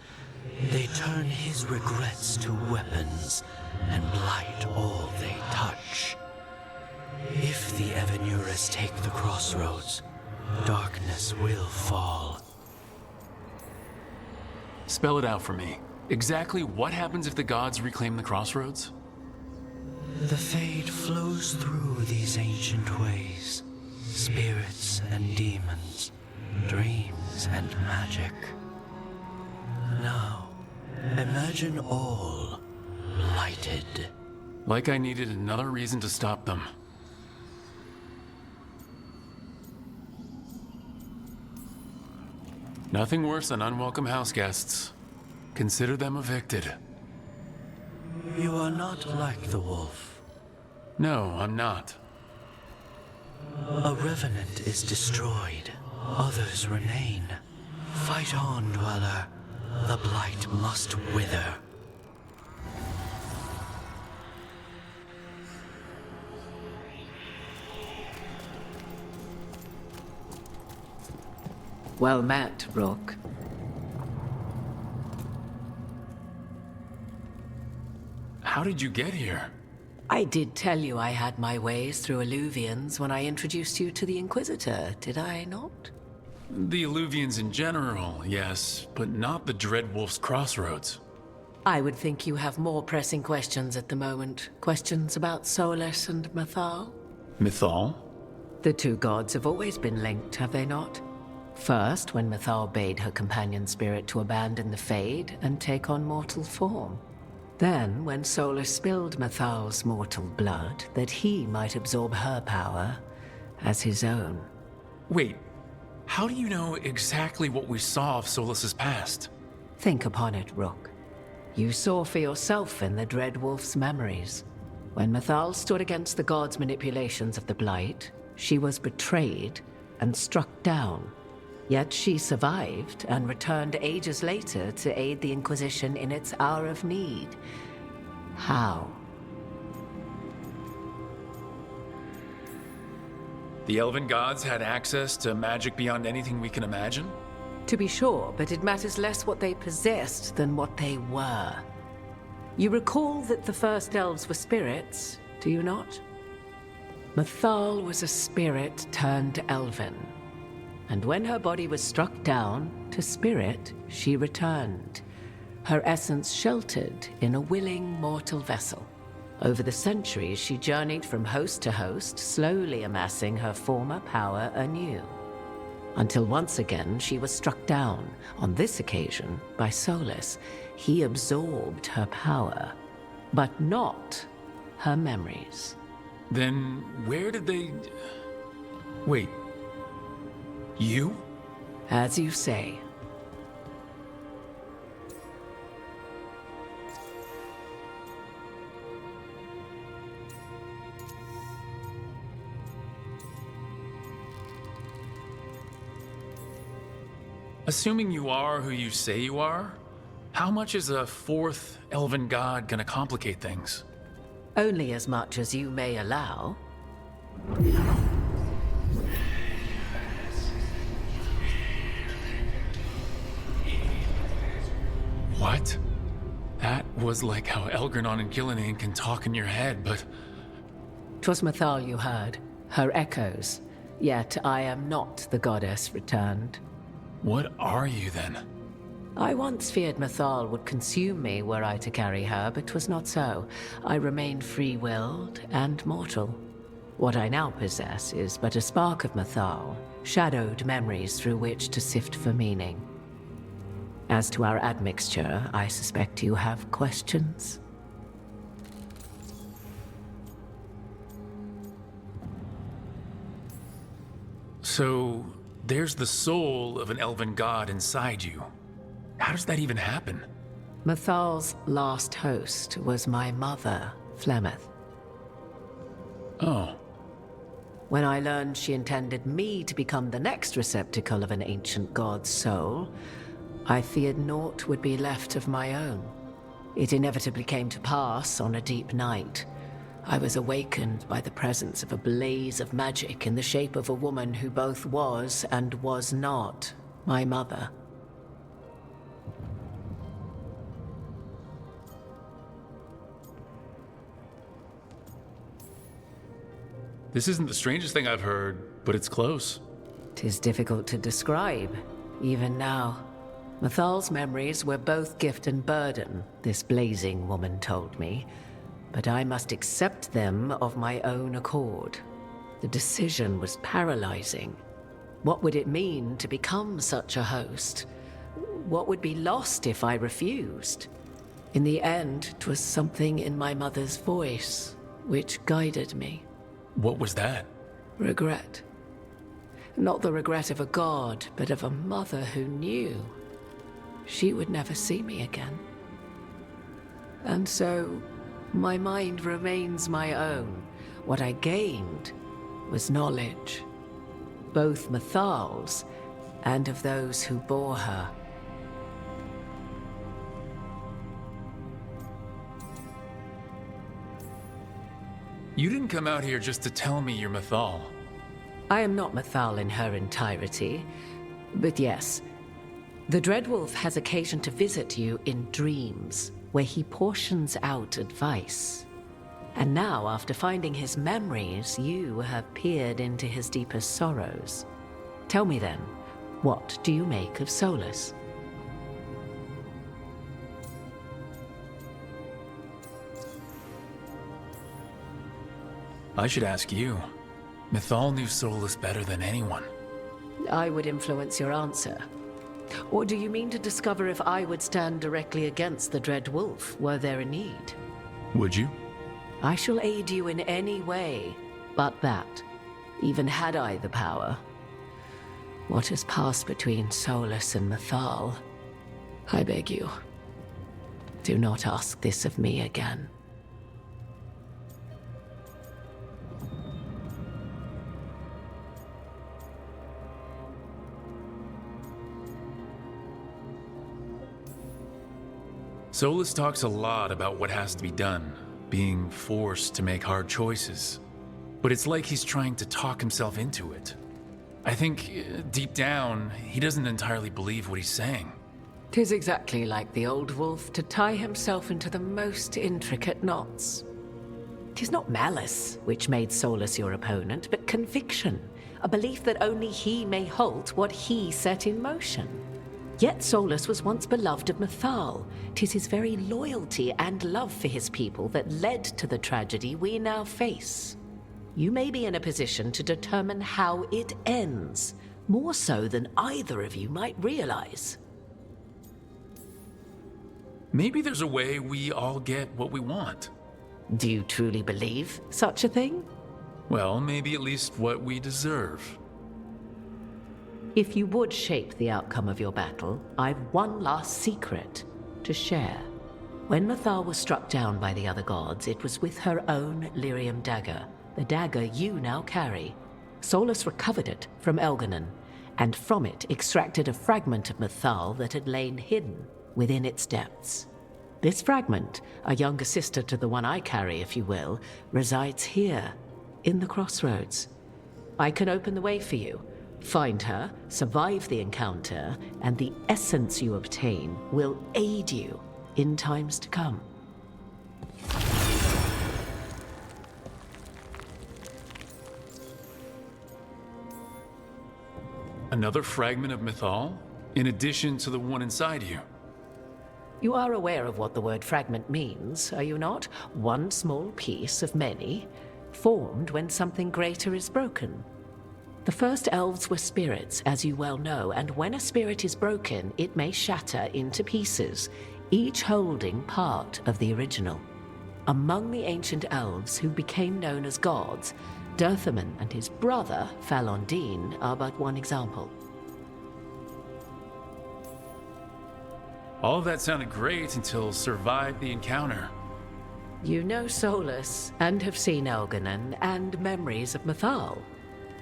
They turn his regrets to weapons and blight all they touch. If the Evanuras take the crossroads, darkness will fall. Spell it out for me. Exactly what happens if the gods reclaim the crossroads? The Fade flows through these ancient ways. Spirits and demons, dreams and magic. Now, imagine all blighted. Like I needed another reason to stop them. Nothing worse than unwelcome house guests. Consider them evicted. You are not like the wolf. No, I'm not. A revenant is destroyed. Others remain. Fight on, Dweller. The blight must wither. Well met, Rook. How did you get here? I did tell you I had my ways through Illuvians when I introduced you to the Inquisitor, did I not? The Illuvians in general, yes, but not the Dreadwolf's crossroads. I would think you have more pressing questions at the moment. Questions about Solus and Mythal? Mythal? The two gods have always been linked, have they not? First, when Mythal bade her companion spirit to abandon the Fade and take on mortal form. Then, when Solus spilled Mathal's mortal blood, that he might absorb her power as his own. Wait, how do you know exactly what we saw of Solus's past? Think upon it, Rook. You saw for yourself in the Dread Wolf's memories. When Mathal stood against the gods' manipulations of the Blight, she was betrayed and struck down. Yet she survived and returned ages later to aid the Inquisition in its hour of need. How? The elven gods had access to magic beyond anything we can imagine? To be sure, but it matters less what they possessed than what they were. You recall that the first elves were spirits, do you not? Mathal was a spirit turned elven. And when her body was struck down, to spirit she returned, her essence sheltered in a willing mortal vessel. Over the centuries, she journeyed from host to host, slowly amassing her former power anew. Until once again she was struck down, on this occasion by Solus. He absorbed her power, but not her memories. Then where did they... Wait. You? As you say. Assuming you are who you say you are, how much is a fourth elven god gonna complicate things? Only as much as you may allow. What? That was like how Elgernon and Gillinan can talk in your head, but... 'Twas Mathal you heard, her echoes. Yet I am not the goddess returned. What are you then? I once feared Mathal would consume me were I to carry her, but 'twas not so. I remained free-willed and mortal. What I now possess is but a spark of Mathal, shadowed memories through which to sift for meaning. As to our admixture, I suspect you have questions. So, there's the soul of an elven god inside you. How does that even happen? Mathal's last host was my mother, Flemeth. Oh. When I learned she intended me to become the next receptacle of an ancient god's soul, I feared naught would be left of my own. It inevitably came to pass on a deep night. I was awakened by the presence of a blaze of magic in the shape of a woman who both was and was not my mother. This isn't the strangest thing I've heard, but it's close. 'Tis difficult to describe, even now. Mathal's memories were both gift and burden, this blazing woman told me, but I must accept them of my own accord. The decision was paralyzing. What would it mean to become such a host? What would be lost if I refused? In the end, 'twas something in my mother's voice which guided me. What was that? Regret. Not the regret of a god, but of a mother who knew she would never see me again. And so, my mind remains my own. What I gained was knowledge, both Mathal's and of those who bore her. You didn't come out here just to tell me you're Mathal. I am not Mathal in her entirety, but yes, the Dreadwolf has occasion to visit you in dreams, where he portions out advice. And now, after finding his memories, you have peered into his deepest sorrows. Tell me then, what do you make of Solus? I should ask you. Mathal knew Solus better than anyone. I would influence your answer. Or do you mean to discover if I would stand directly against the Dread Wolf were there a need? Would you? I shall aid you in any way but that, even had I the power. What has passed between Solus and Mythal, I beg you, do not ask this of me again. Solus talks a lot about what has to be done, being forced to make hard choices. But it's like he's trying to talk himself into it. I think, deep down, he doesn't entirely believe what he's saying. 'Tis exactly like the old wolf to tie himself into the most intricate knots. 'Tis not malice which made Solus your opponent, but conviction, a belief that only he may halt what he set in motion. Yet Solus was once beloved of Mythal. 'Tis his very loyalty and love for his people that led to the tragedy we now face. You may be in a position to determine how it ends, more so than either of you might realize. Maybe there's a way we all get what we want. Do you truly believe such a thing? Well, maybe at least what we deserve. If you would shape the outcome of your battle, I've one last secret to share. When Mythal was struck down by the other gods, it was with her own lyrium dagger, the dagger you now carry. Solus recovered it from Elganon, and from it extracted a fragment of Mythal that had lain hidden within its depths. This fragment, a younger sister to the one I carry, if you will, resides here, in the crossroads. I can open the way for you. Find her, survive the encounter, and the essence you obtain will aid you in times to come. Another fragment of Mythal? In addition to the one inside you? You are aware of what the word fragment means, are you not? One small piece of many, formed when something greater is broken. The first elves were spirits, as you well know, and when a spirit is broken, it may shatter into pieces, each holding part of the original. Among the ancient elves who became known as gods, Dirthaman and his brother, Falondine, are but one example. All of that sounded great until survived the encounter. You know Solus, and have seen Elganon, and memories of Mythal.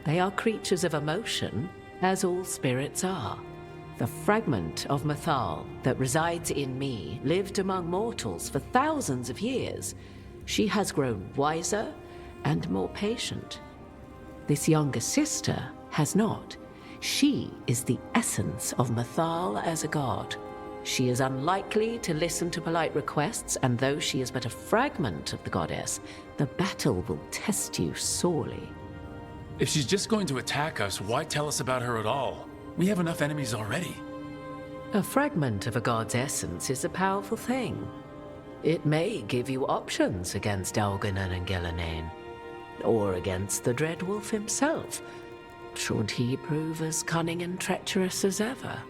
They are creatures of emotion, as all spirits are. The fragment of Mythal that resides in me lived among mortals for thousands of years. She has grown wiser and more patient. This younger sister has not. She is the essence of Mythal as a god. She is unlikely to listen to polite requests, and though she is but a fragment of the goddess, the battle will test you sorely. If she's just going to attack us, why tell us about her at all? We have enough enemies already. A fragment of a god's essence is a powerful thing. It may give you options against Elganon and Gillenane, or against the Dread Wolf himself, should he prove as cunning and treacherous as ever.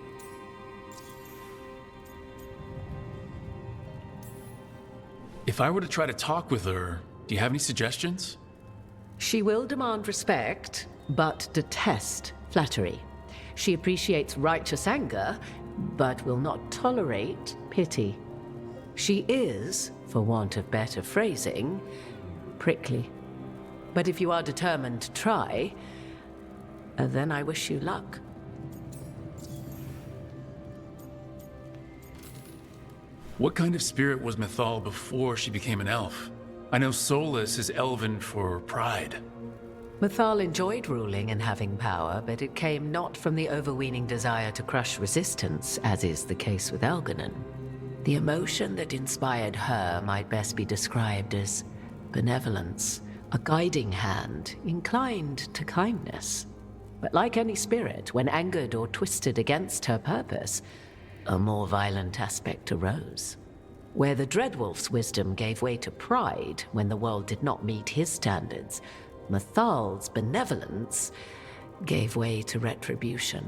If I were to try to talk with her, do you have any suggestions? She will demand respect, but detest flattery. She appreciates righteous anger, but will not tolerate pity. She is, for want of better phrasing, prickly. But if you are determined to try, then I wish you luck. What kind of spirit was Mythal before she became an elf? I know Solus is elven for pride. Mythal enjoyed ruling and having power, but it came not from the overweening desire to crush resistance, as is the case with Elganon. The emotion that inspired her might best be described as benevolence, a guiding hand, inclined to kindness. But like any spirit, when angered or twisted against her purpose, a more violent aspect arose. Where the Dreadwolf's wisdom gave way to pride when the world did not meet his standards, Mythal's benevolence gave way to retribution.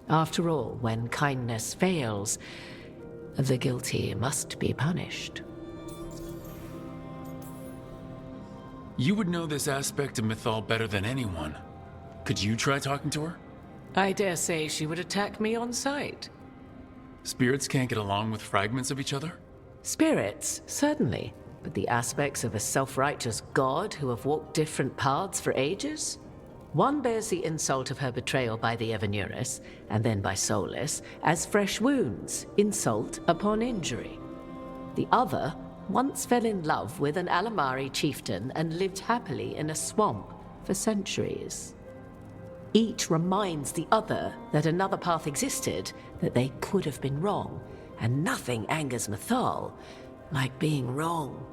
After all, when kindness fails, the guilty must be punished. You would know this aspect of Mythal better than anyone. Could you try talking to her? I dare say she would attack me on sight. Spirits can't get along with fragments of each other? Spirits, certainly. But the aspects of a self-righteous god who have walked different paths for ages? One bears the insult of her betrayal by the Evanuris, and then by Solus, as fresh wounds, insult upon injury. The other once fell in love with an Alamari chieftain and lived happily in a swamp for centuries. Each reminds the other that another path existed, that they could have been wrong, and nothing angers Mythal like being wrong.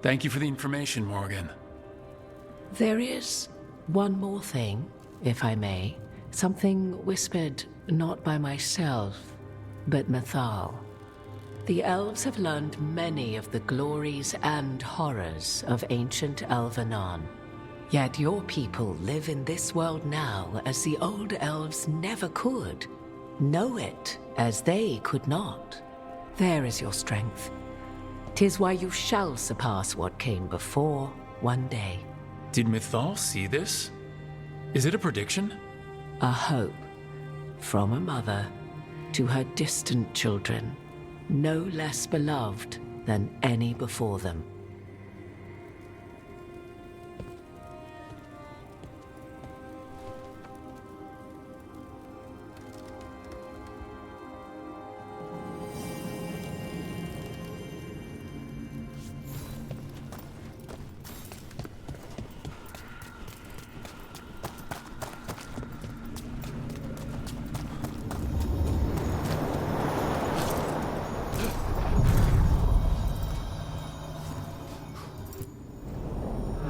Thank you for the information, Morgan. There is one more thing, if I may. Something whispered not by myself, but Mythal. The elves have learned many of the glories and horrors of ancient Elvenon. Yet your people live in this world now as the old elves never could. Know it as they could not. There is your strength. 'Tis why you shall surpass what came before one day. Did Mythal see this? Is it a prediction? A hope from a mother to her distant children, no less beloved than any before them.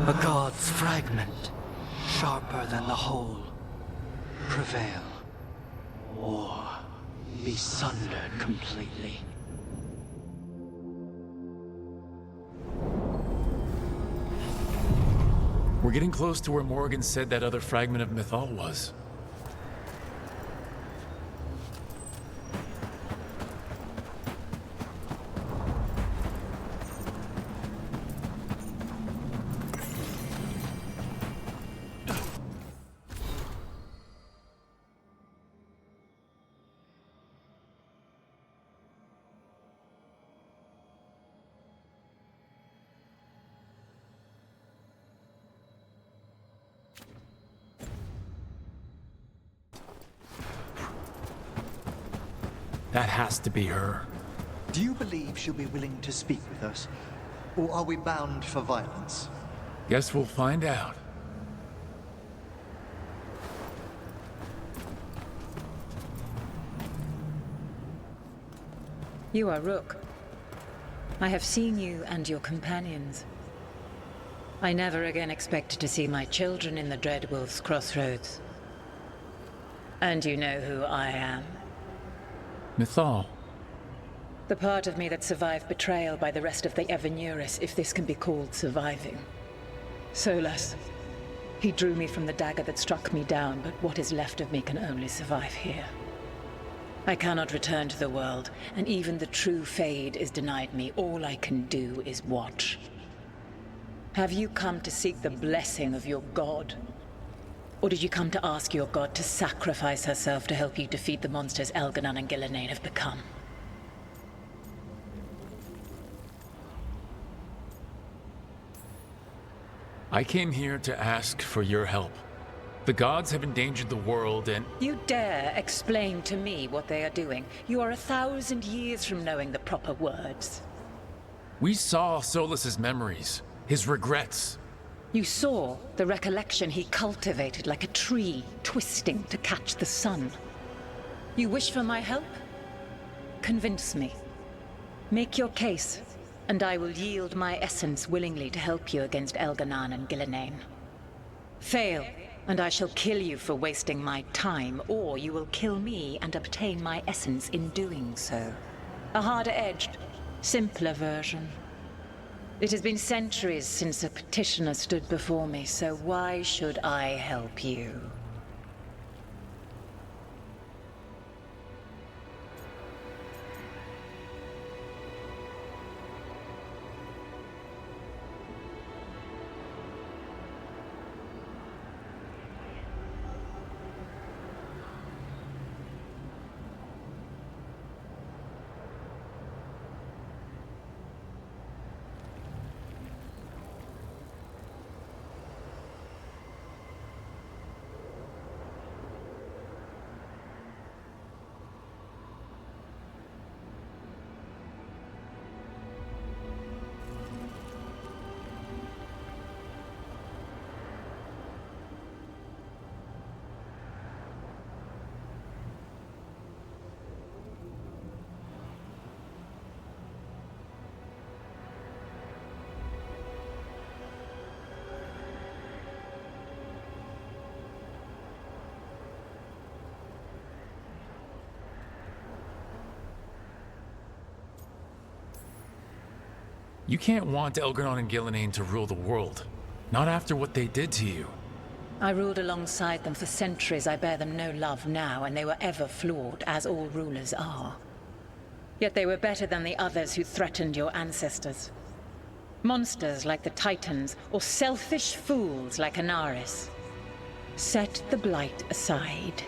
A god's fragment, sharper than the whole. Prevail, or be sundered completely. We're getting close to where Morgan said that other fragment of Mythal was. That has to be her. Do you believe she'll be willing to speak with us? Or are we bound for violence? Guess we'll find out. You are Rook. I have seen you and your companions. I never again expected to see my children in the Dreadwolf's crossroads. And you know who I am. Mythal. The part of me that survived betrayal by the rest of the Evanuris, if this can be called surviving. Solus. He drew me from the dagger that struck me down, but what is left of me can only survive here. I cannot return to the world, and even the true Fade is denied me. All I can do is watch. Have you come to seek the blessing of your god? Or did you come to ask your god to sacrifice herself to help you defeat the monsters Elganon and Gillenane have become? I came here to ask for your help. The gods have endangered the world and— You dare explain to me what they are doing? You are 1,000 years from knowing the proper words. We saw Solus's memories, his regrets. You saw the recollection he cultivated like a tree, twisting to catch the sun. You wish for my help? Convince me. Make your case, and I will yield my essence willingly to help you against Elganon and Gillenane. Fail, and I shall kill you for wasting my time, or you will kill me and obtain my essence in doing so. A harder-edged, simpler version. It has been centuries since a petitioner stood before me, so why should I help you? You can't want Elgar'non and Gillenane to rule the world. Not after what they did to you. I ruled alongside them for centuries. I bear them no love now, and they were ever flawed, as all rulers are. Yet they were better than the others who threatened your ancestors. Monsters like the Titans, or selfish fools like Anaris. Set the Blight aside,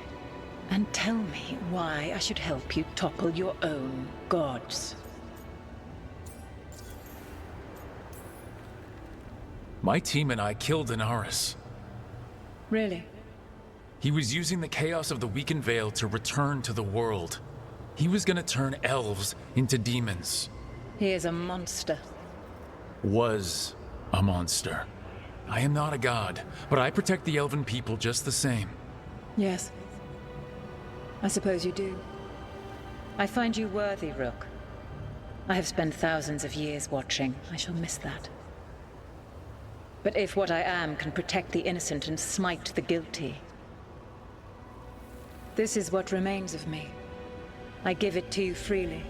and tell me why I should help you topple your own gods. My team and I killed Anaris. Really? He was using the chaos of the weakened Veil to return to the world. He was gonna turn elves into demons. He is a monster. Was a monster. I am not a god, but I protect the elven people just the same. Yes. I suppose you do. I find you worthy, Rook. I have spent thousands of years watching. I shall miss that. But if what I am can protect the innocent and smite the guilty, this is what remains of me. I give it to you freely.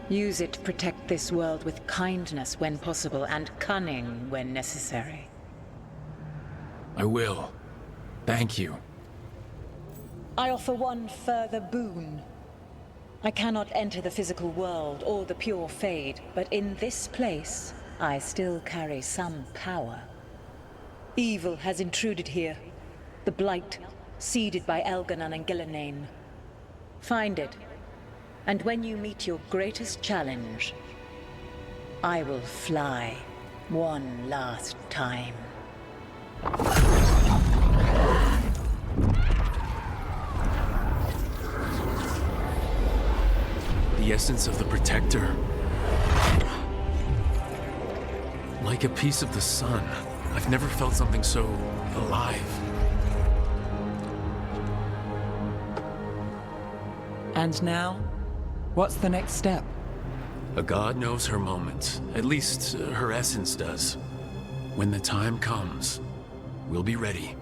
Use it to protect this world with kindness when possible and cunning when necessary. I will. Thank you. I offer one further boon. I cannot enter the physical world or the pure Fade, but in this place, I still carry some power. Evil has intruded here. The Blight, seeded by Elgar'non and Gillenane. Find it, and when you meet your greatest challenge, I will fly one last time. The essence of the Protector. Like a piece of the sun. I've never felt something so alive. And now? What's the next step? A god knows her moment. At least, her essence does. When the time comes, we'll be ready.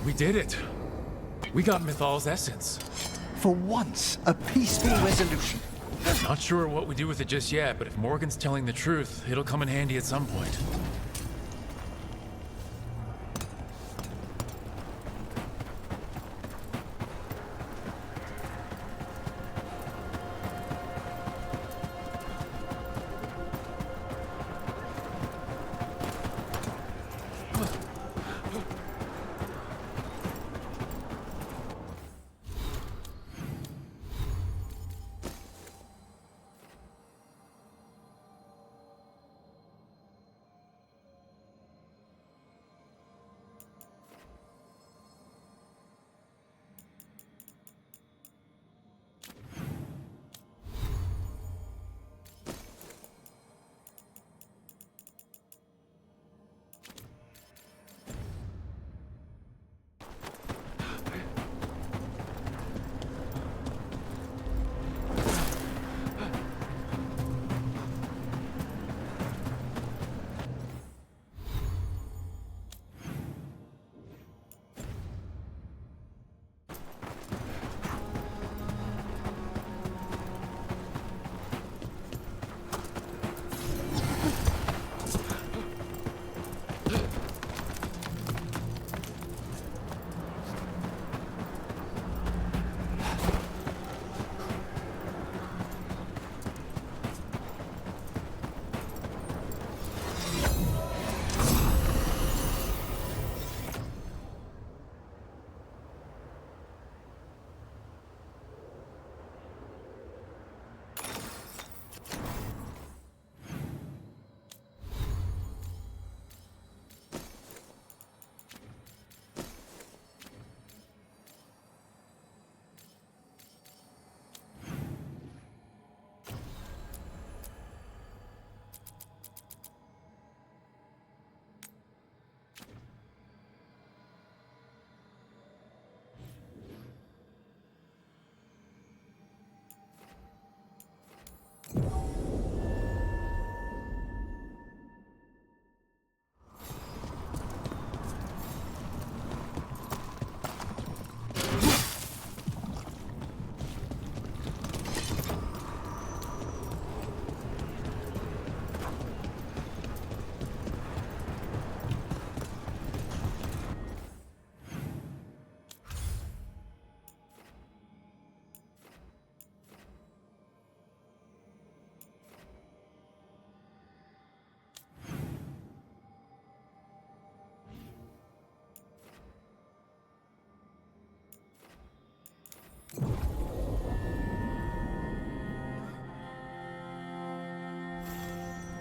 We did it. We got Mythal's essence. For once, a peaceful resolution. Not sure what we do with it just yet, but if Morgan's telling the truth, it'll come in handy at some point.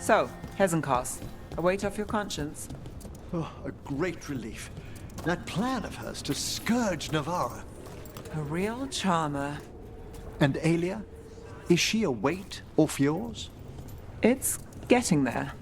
So, Hezenkos, a weight off your conscience? Oh, a great relief. That plan of hers to scourge Navarra. A real charmer. And Aelia? Is she a weight off yours? It's getting there.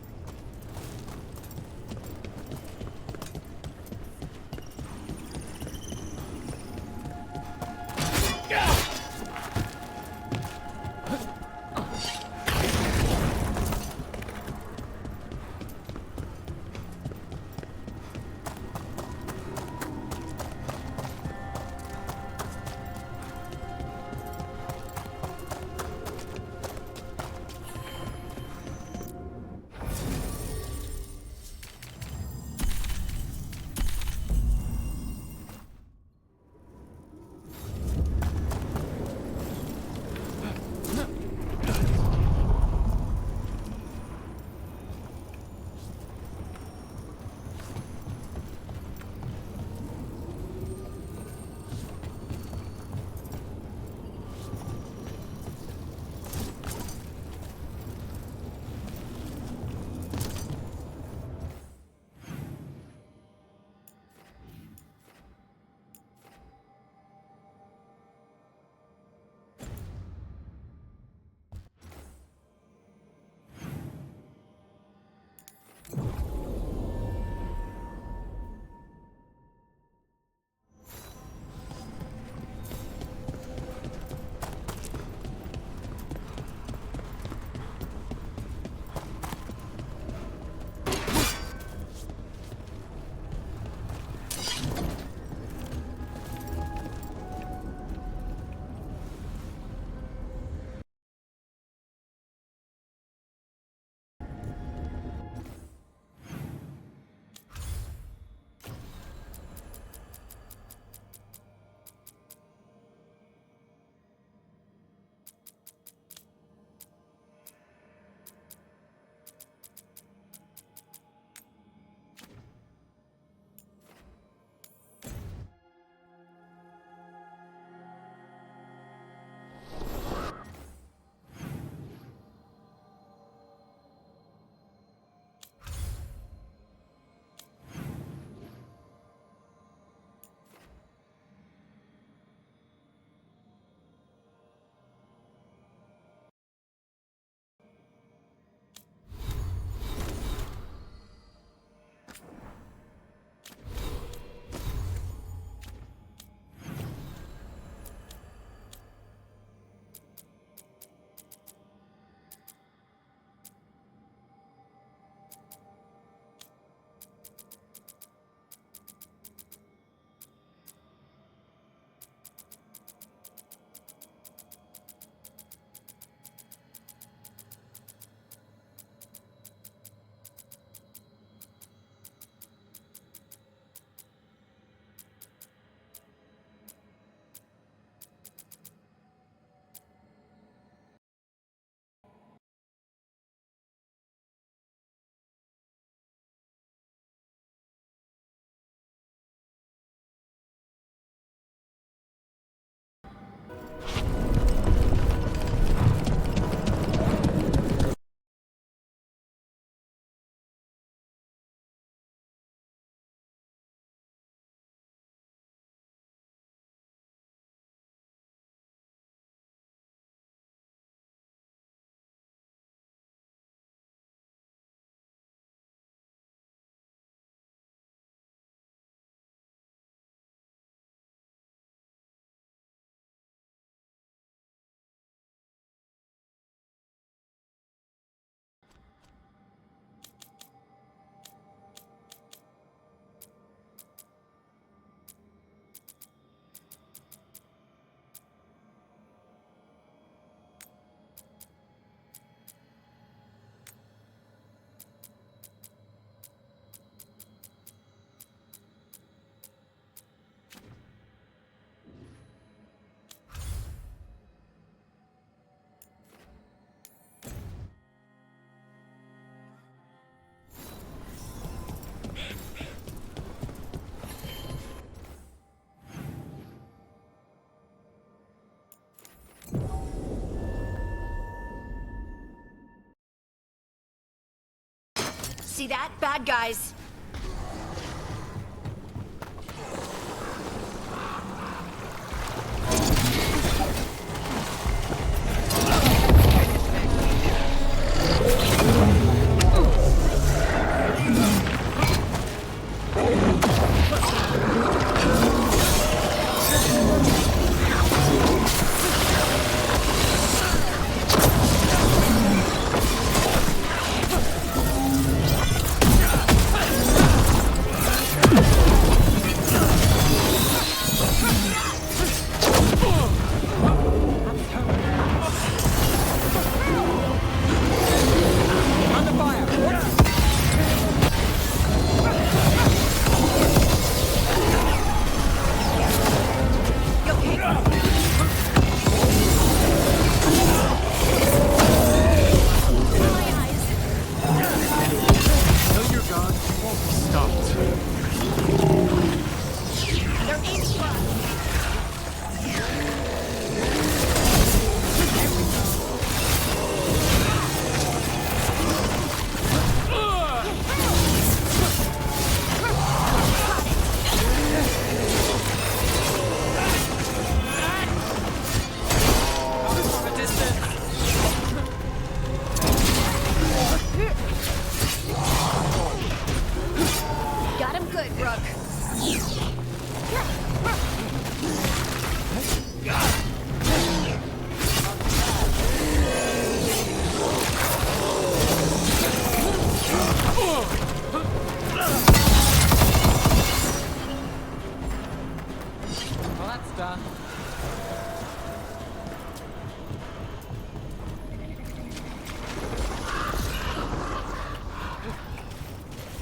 See that? Bad guys.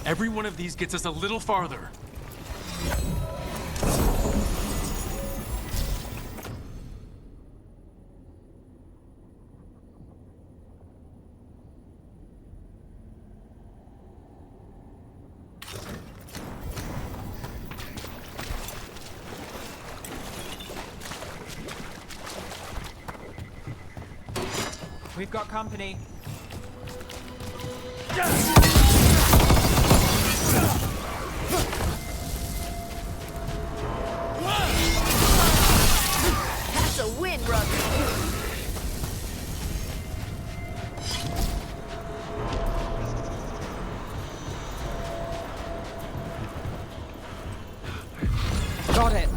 Every one of these gets us a little farther. We've got company. That's a win, Rook. Got it.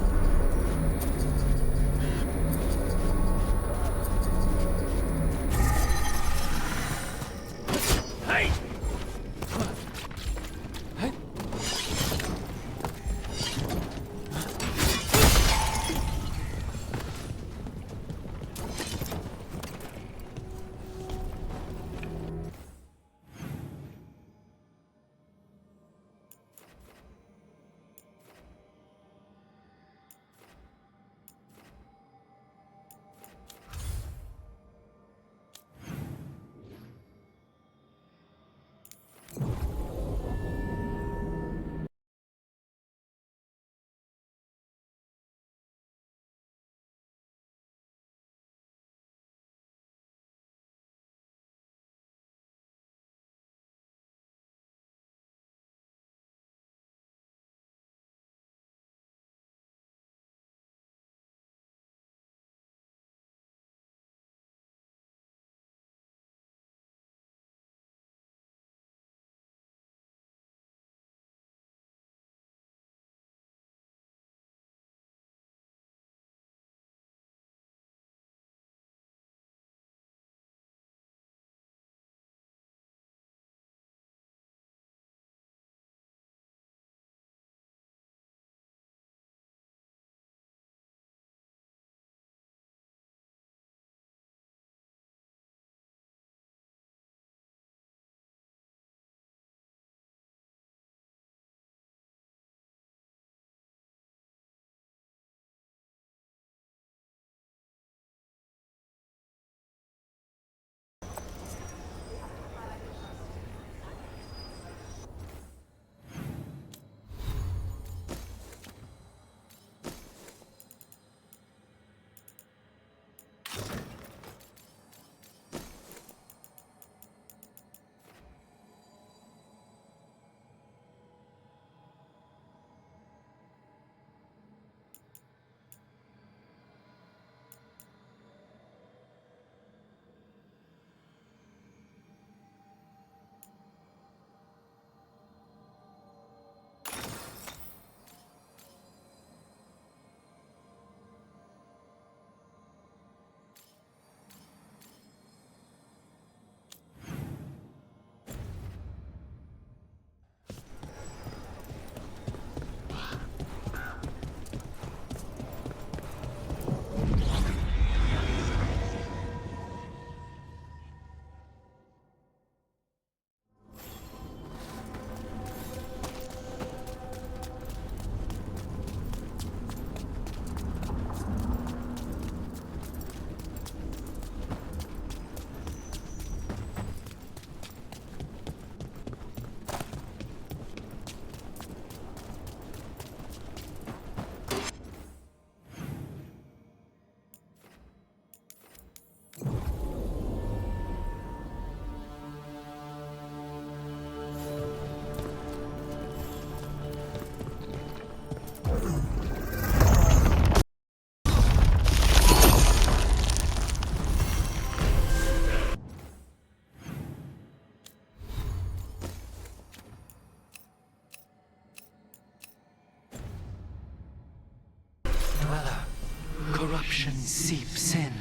corruption seeps in.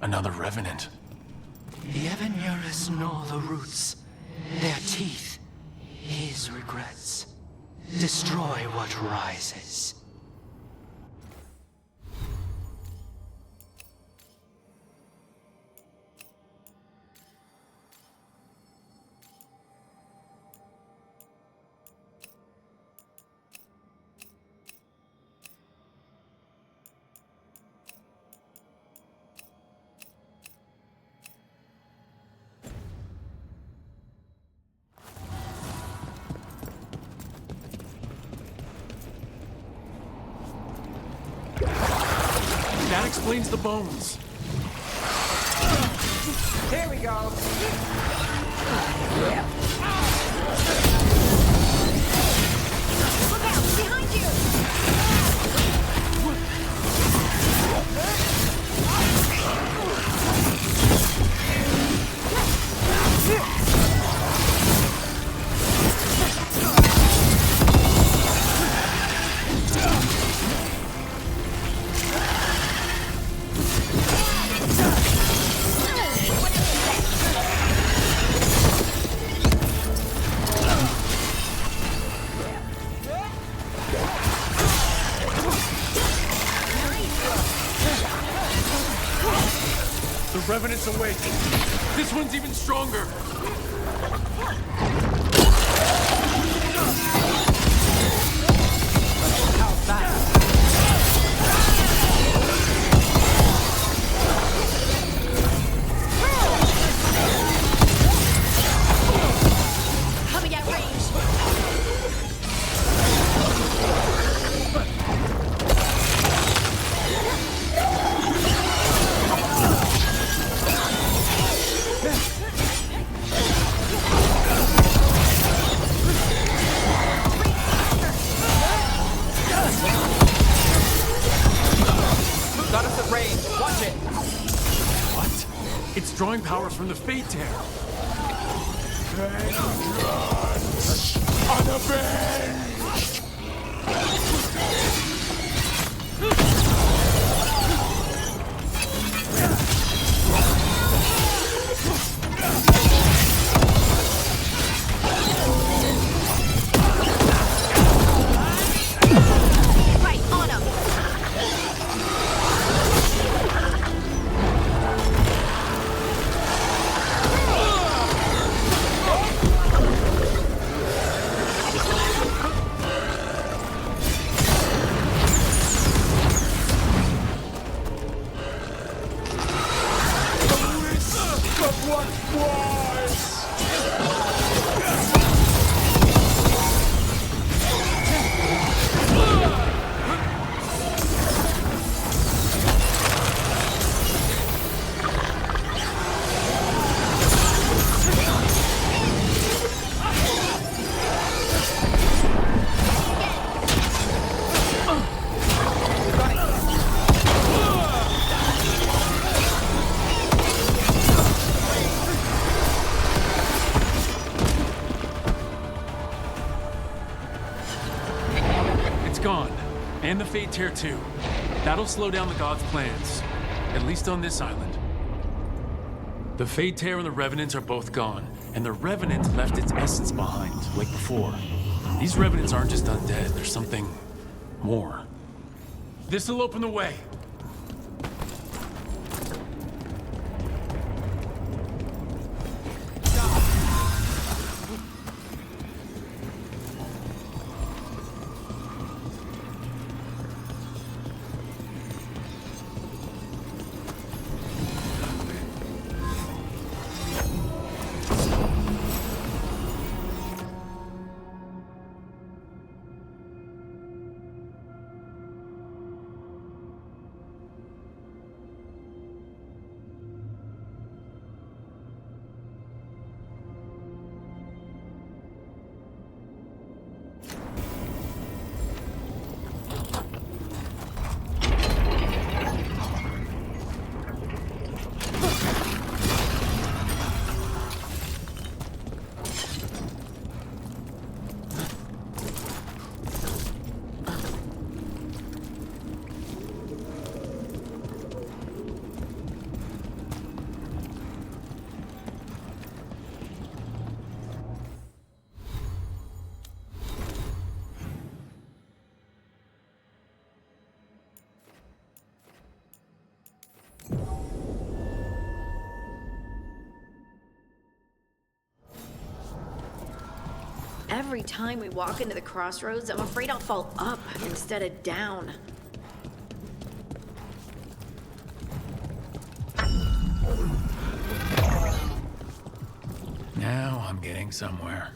Another revenant. The Evanurus gnaw the roots, their teeth, his regrets. Destroy what rises. That explains the bones. Here we go. Look out! Behind you! The Revenant's awake. This one's even stronger. How's that? Coming at range. Got us at range. Watch it. What? It's drawing powers from the Fate Tear. Right on him. Gone. And the Fate Tear too. That'll slow down the gods' plans. At least on this island. The Fate Tear and the Revenants are both gone. And the Revenant left its essence behind, like before. These Revenants aren't just undead, there's something more. This'll open the way. Every time we walk into the crossroads, I'm afraid I'll fall up instead of down. Now I'm getting somewhere.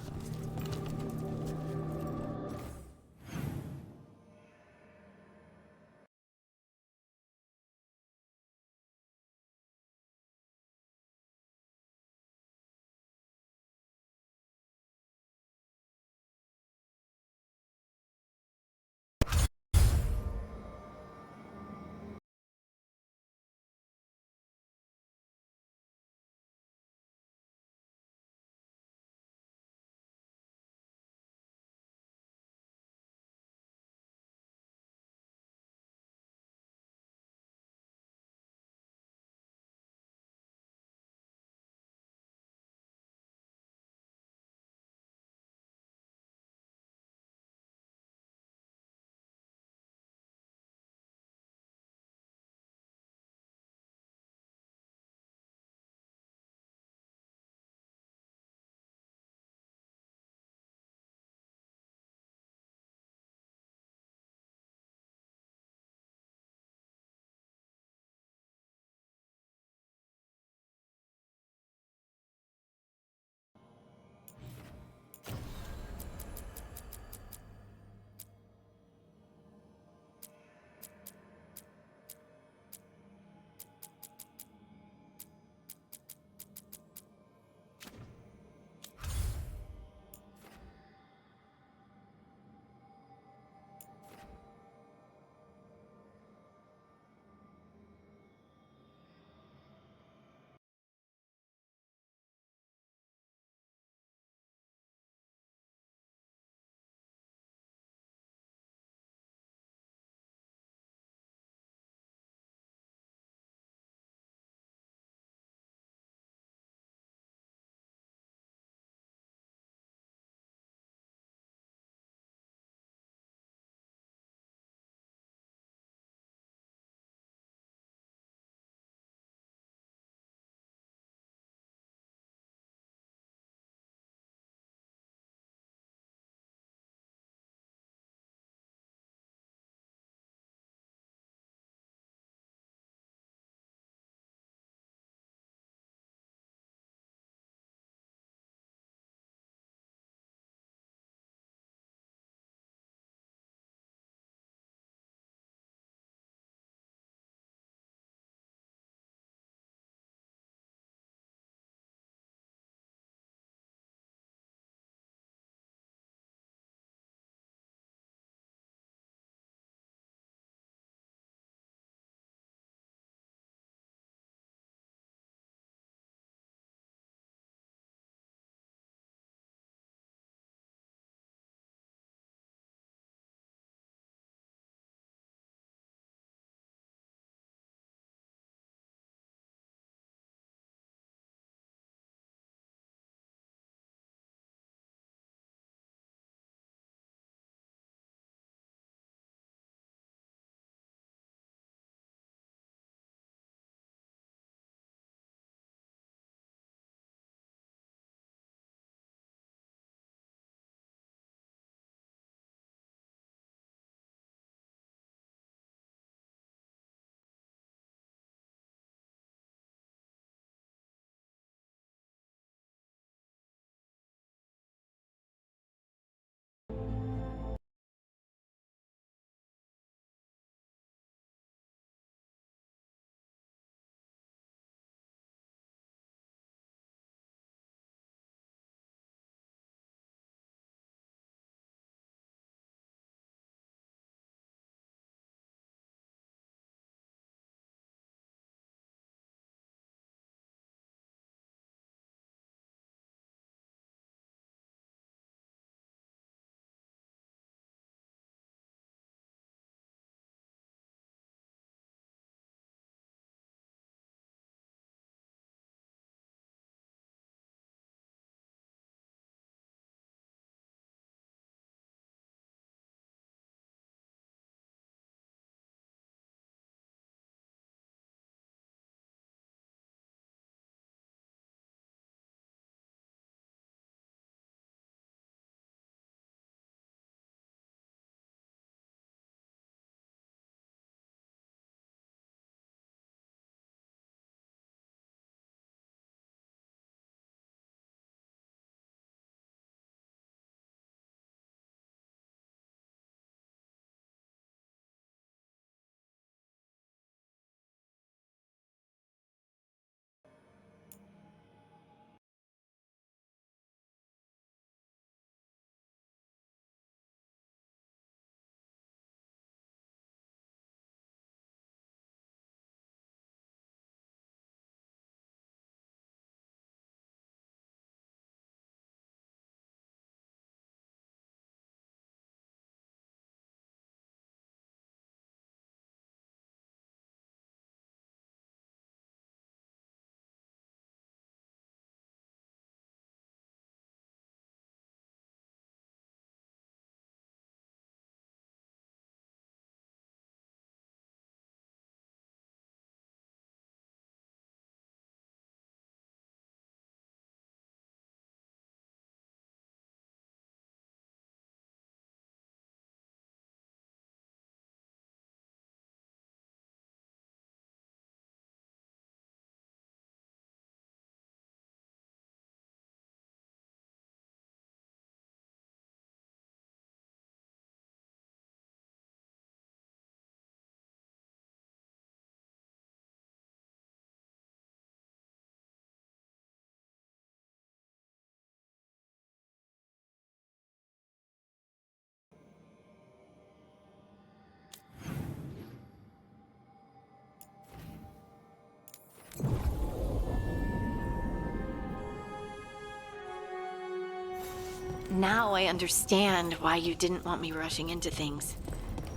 Now I understand why you didn't want me rushing into things.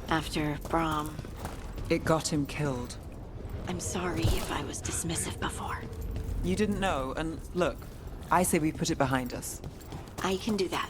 After Brahm. It got him killed. I'm sorry if I was dismissive before. You didn't know, and look, I say we put it behind us. I can do that.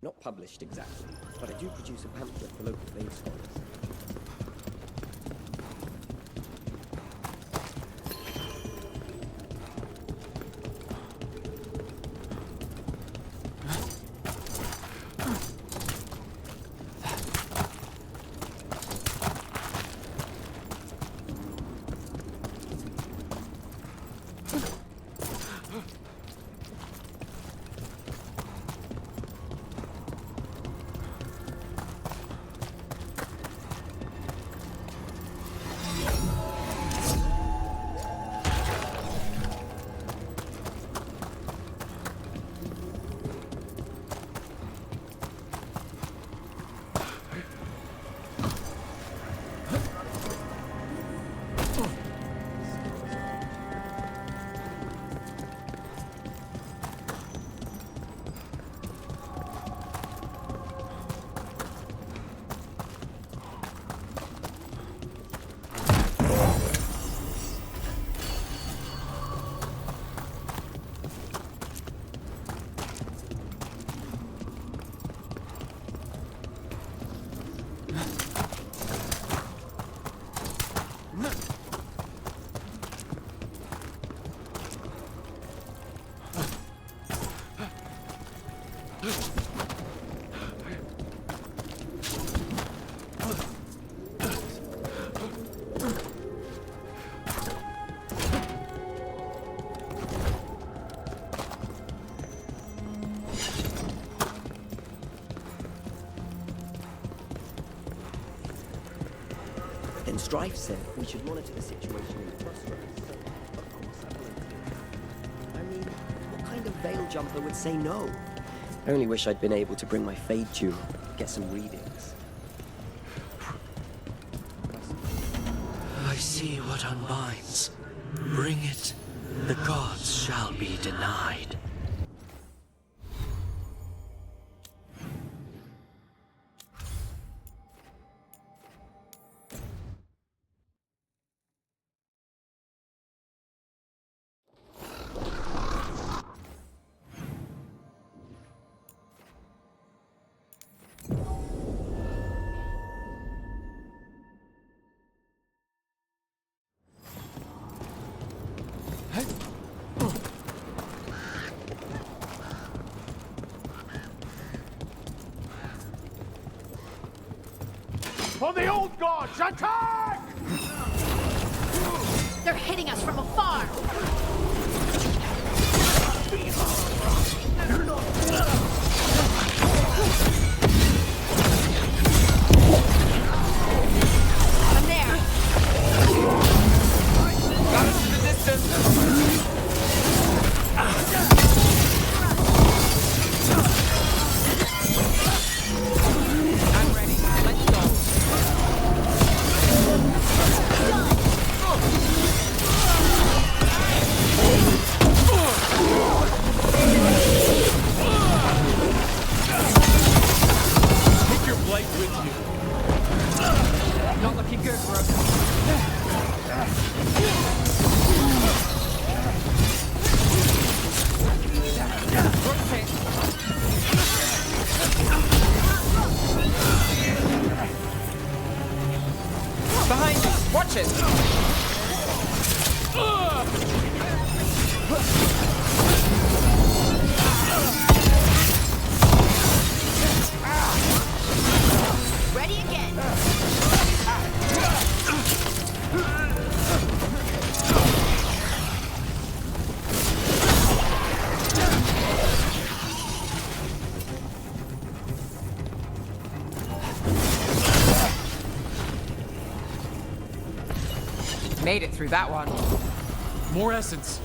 Not published exactly, but I do produce a pamphlet for local vein scholars. Then Strife said we should monitor the situation in the crossroads. So, of course, I volunteered. I mean, what kind of veil jumper would say no? I only wish I'd been able to bring my Fade Tube, get some readings. I see what unbinds. Bring it, the gods shall be denied. For the old gods, attack! They're hitting us from afar! I'm there! Got us in the distance! I'm ready. Let's go. Take your blade with you. Not looking good, bro. Behind you! Watch it! Ready again! Made it through that one. More essence.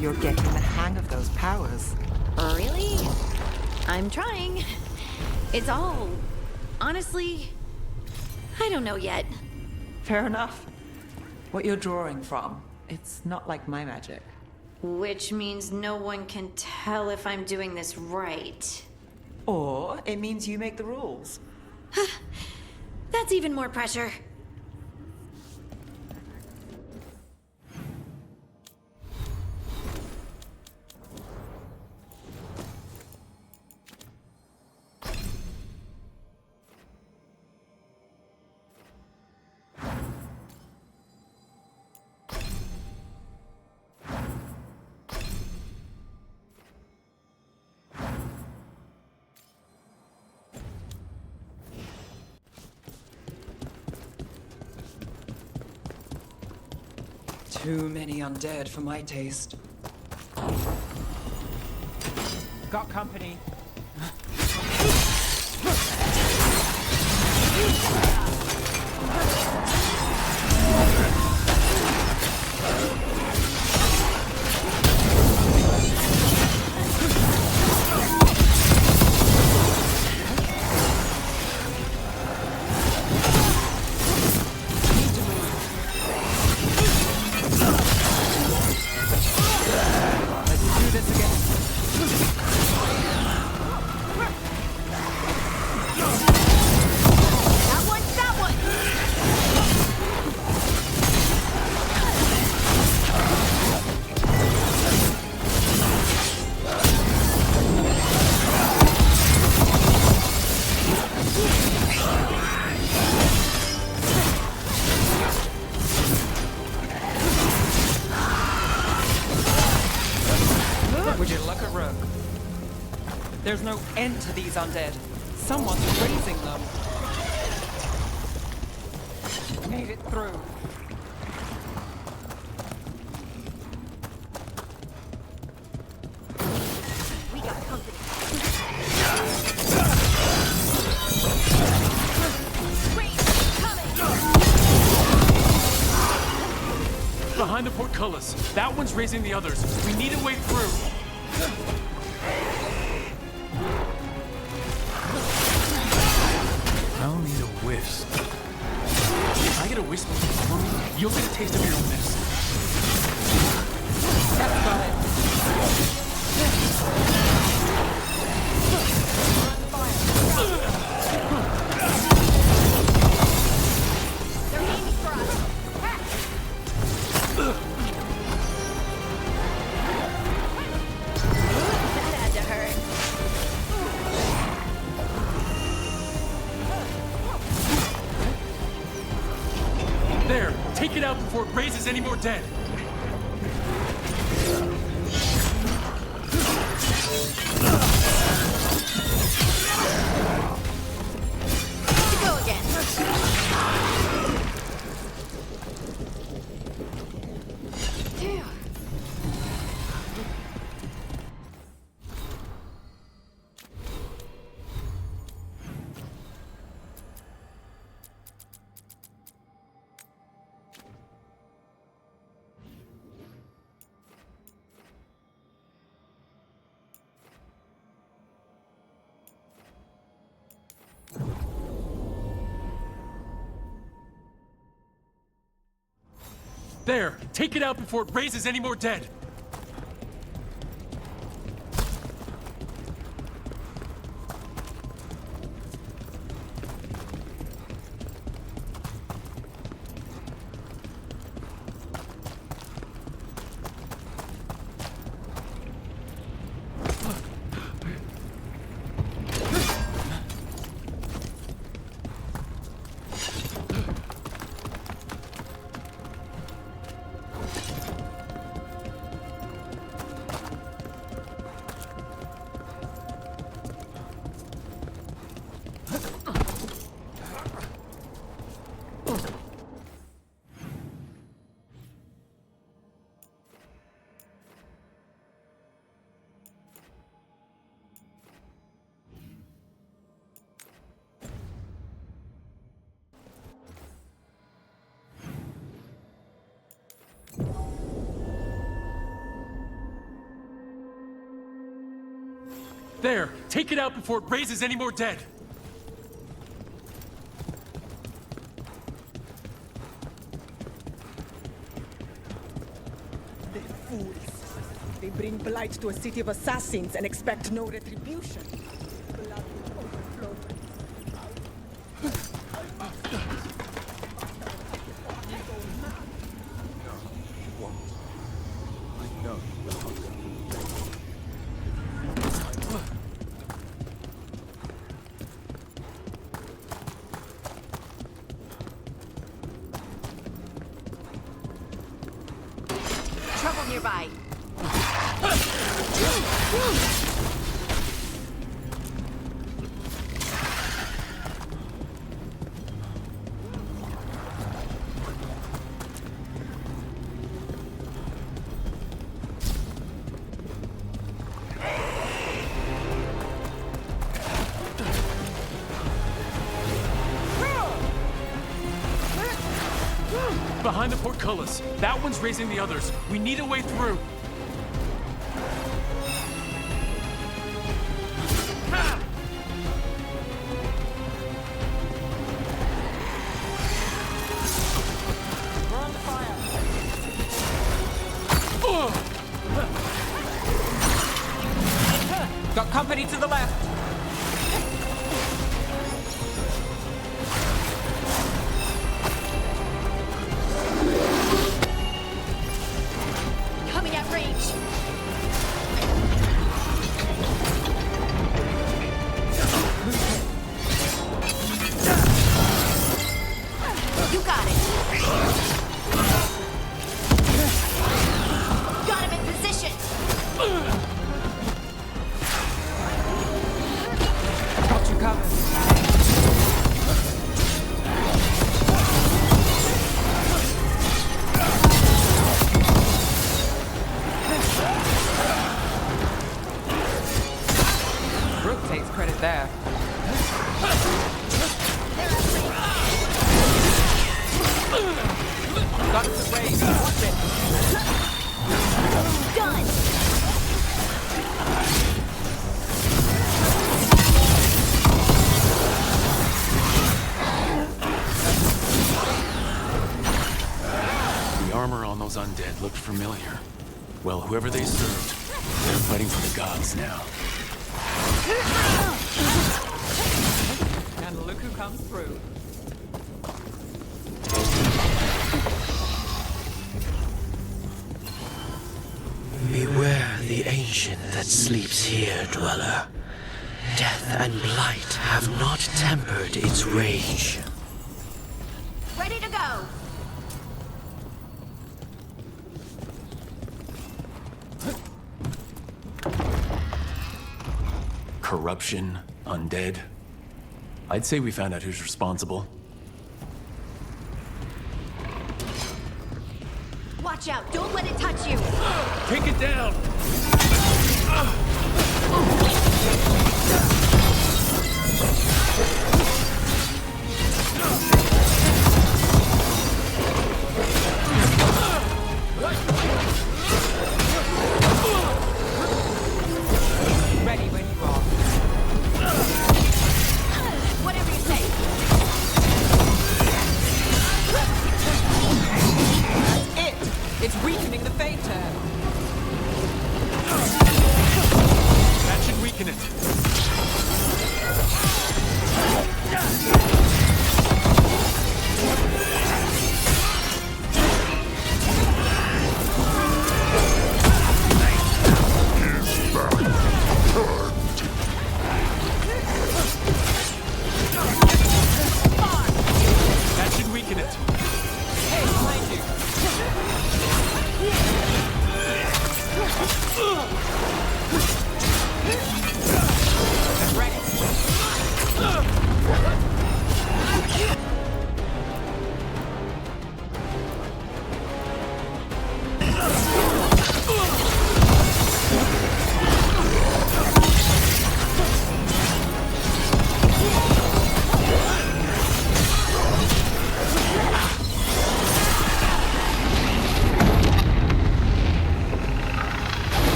You're getting the hang of those powers. Really? I'm trying. It's all... honestly... I don't know yet. Fair enough. What you're drawing from, it's not like my magic. Which means no one can tell if I'm doing this right. Or it means you make the rules. That's even more pressure. Too many undead for my taste. Got company. There's no end to these undead. Someone's raising them. made it through. We got company. Behind the portcullis. That one's raising the others. We need a way through. I'll need a whisk. If I get a whisk for me, you'll get a taste of your own medicine. That's about it. They're aiming for us. That had to hurt. There! Take it out before it raises any more dead! To go again. Phew. There! Take it out before it raises any more dead! There! Take it out before it raises any more dead! They're fools. They bring blight to a city of assassins and expect no retribution. Blood will overflow. I know the hunger. Trouble nearby. Behind the portcullis. That one's raising the others. We need a way through. We're under fire. Got company to the left. Coming at That was the raise. Watch it. Done! The armor on those undead looked familiar. Well, whoever they served, they're fighting for the gods now. And look who comes through. Beware the ancient that sleeps here, dweller. Death and blight have not tempered its rage. Ready to go! Corruption, undead. I'd say we found out who's responsible. Watch out, don't let it touch you! Take it down! Ready when you are. Whatever you say. That's it! It's weakening the Fade Turn. That should weaken it. That should weaken it. Hey, behind you.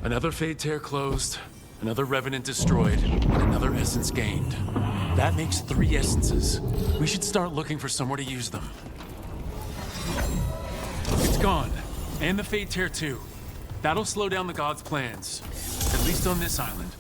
Another Fade Tear closed, another Revenant destroyed, and another Essence gained. That makes 3 essences. We should start looking for somewhere to use them. It's gone. And the Fade Tear too. That'll slow down the gods' plans. At least on this island.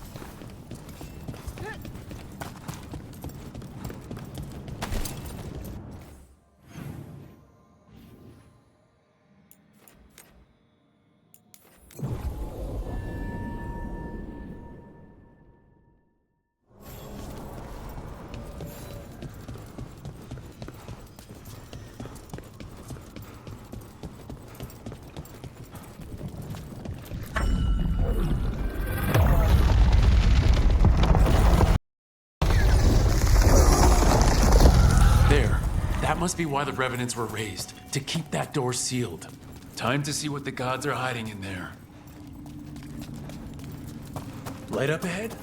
That must be why the Revenants were raised, to keep that door sealed. Time to see what the gods are hiding in there. Light up ahead?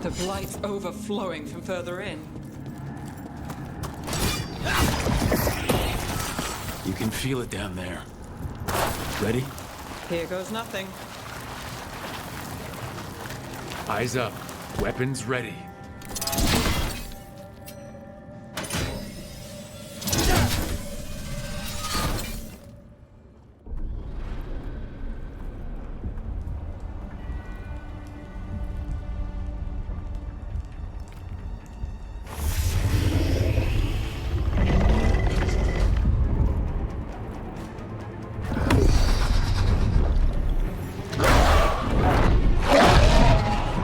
The blight's overflowing from further in. You can feel it down there. Ready? Here goes nothing. Eyes up. Weapons ready.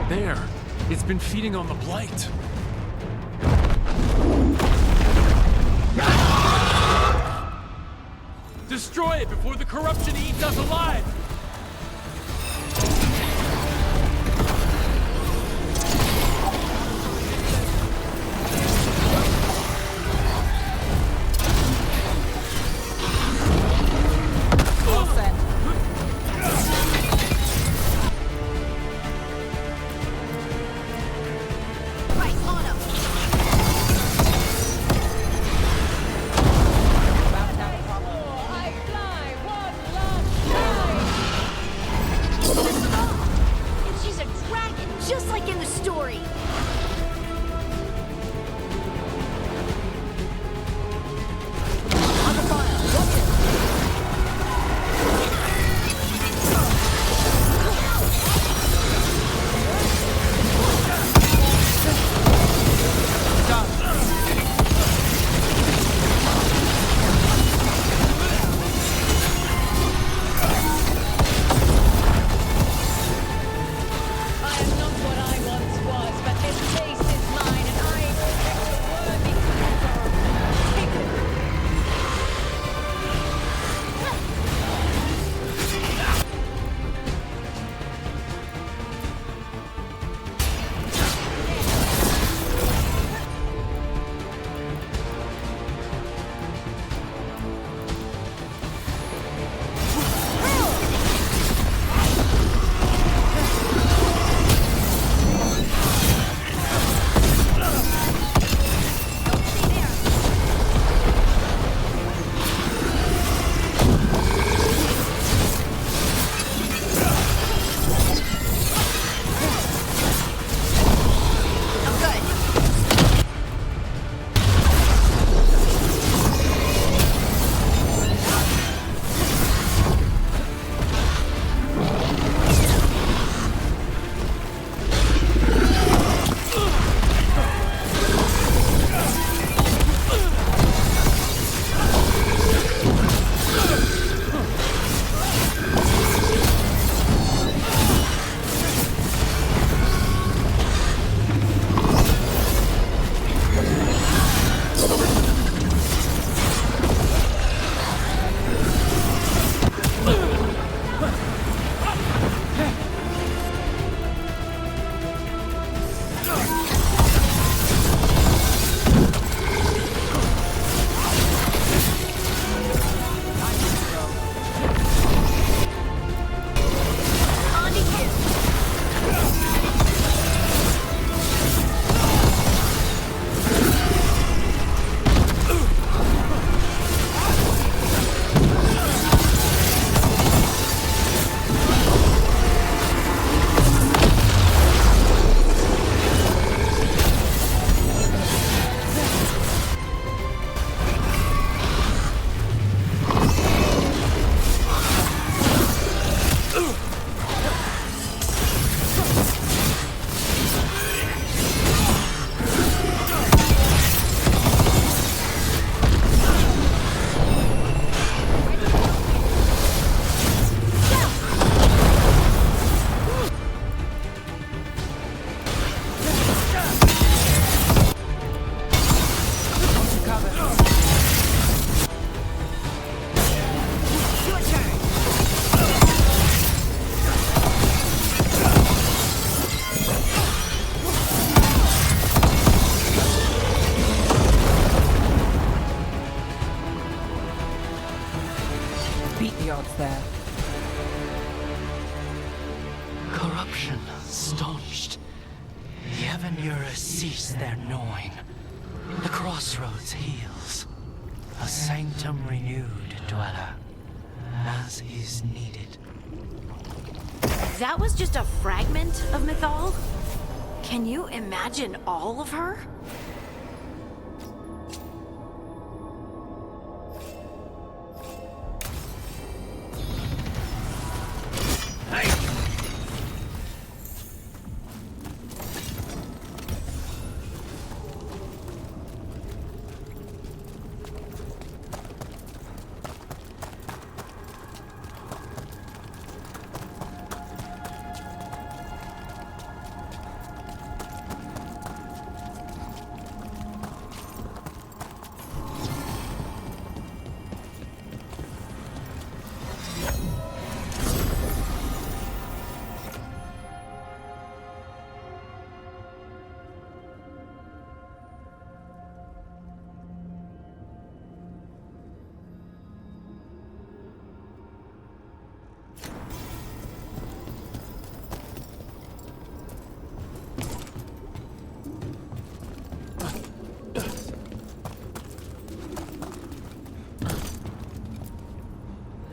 There. It's been feeding on the blight. Destroy it before the corruption eats us alive! All set. corruption staunched. The Evanurus cease their gnawing. The crossroads heals. A sanctum renewed, dweller, as is needed. That was just a fragment of Mythal? Can you imagine all of her?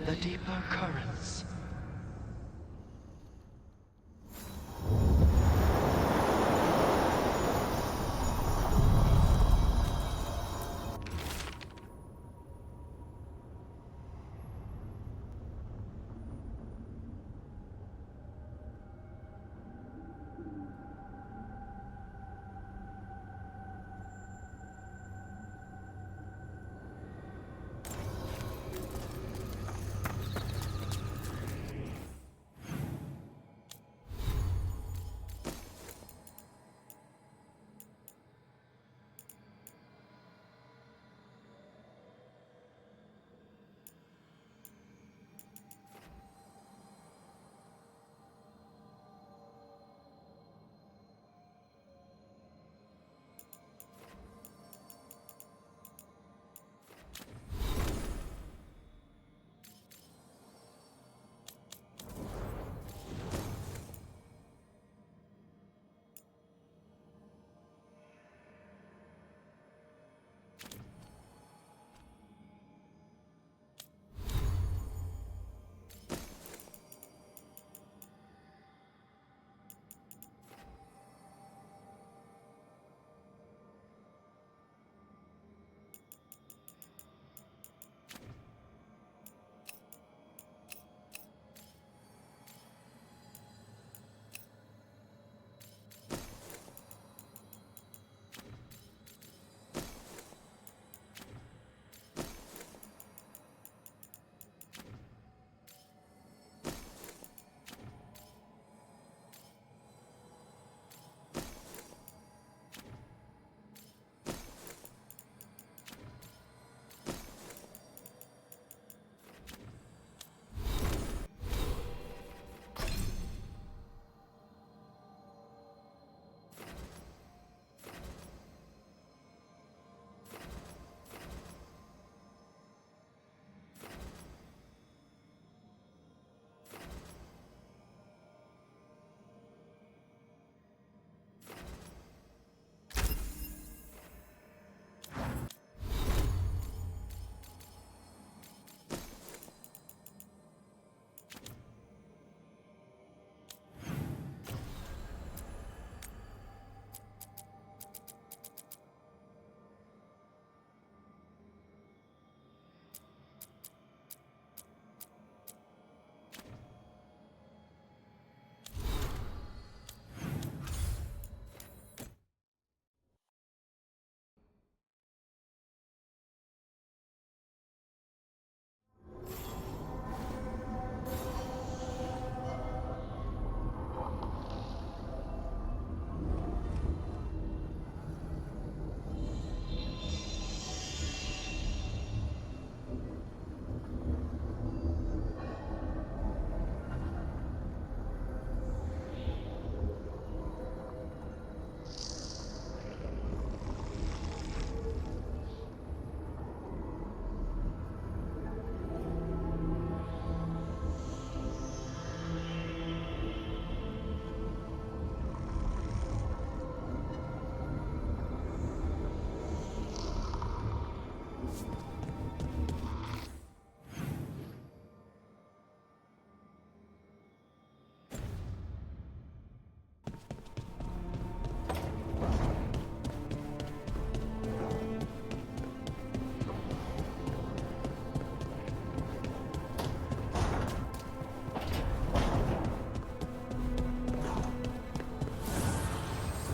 The deeper currents.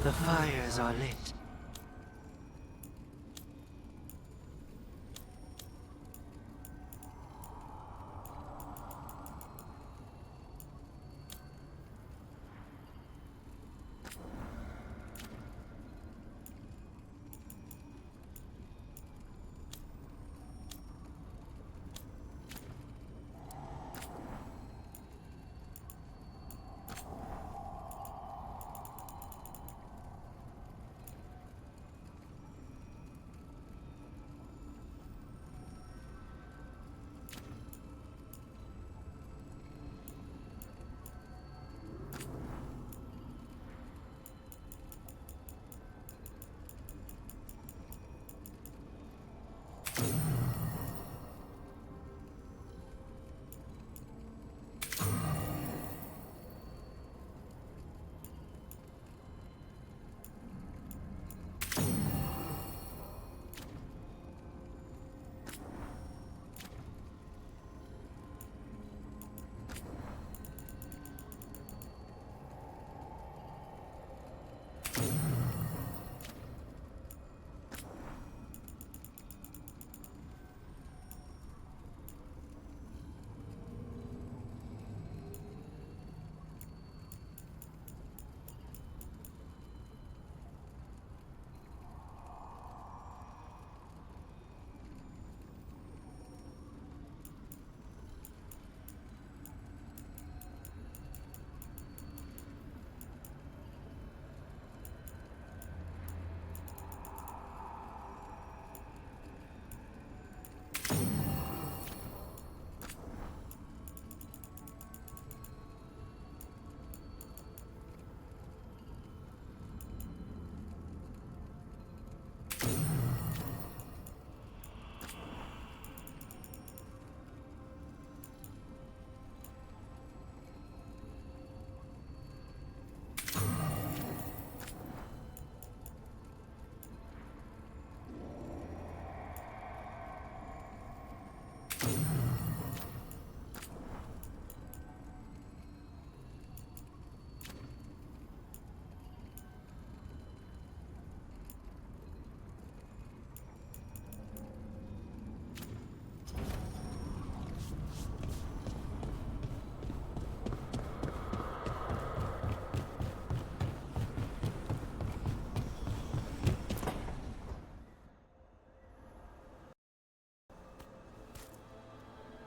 The fires are lit.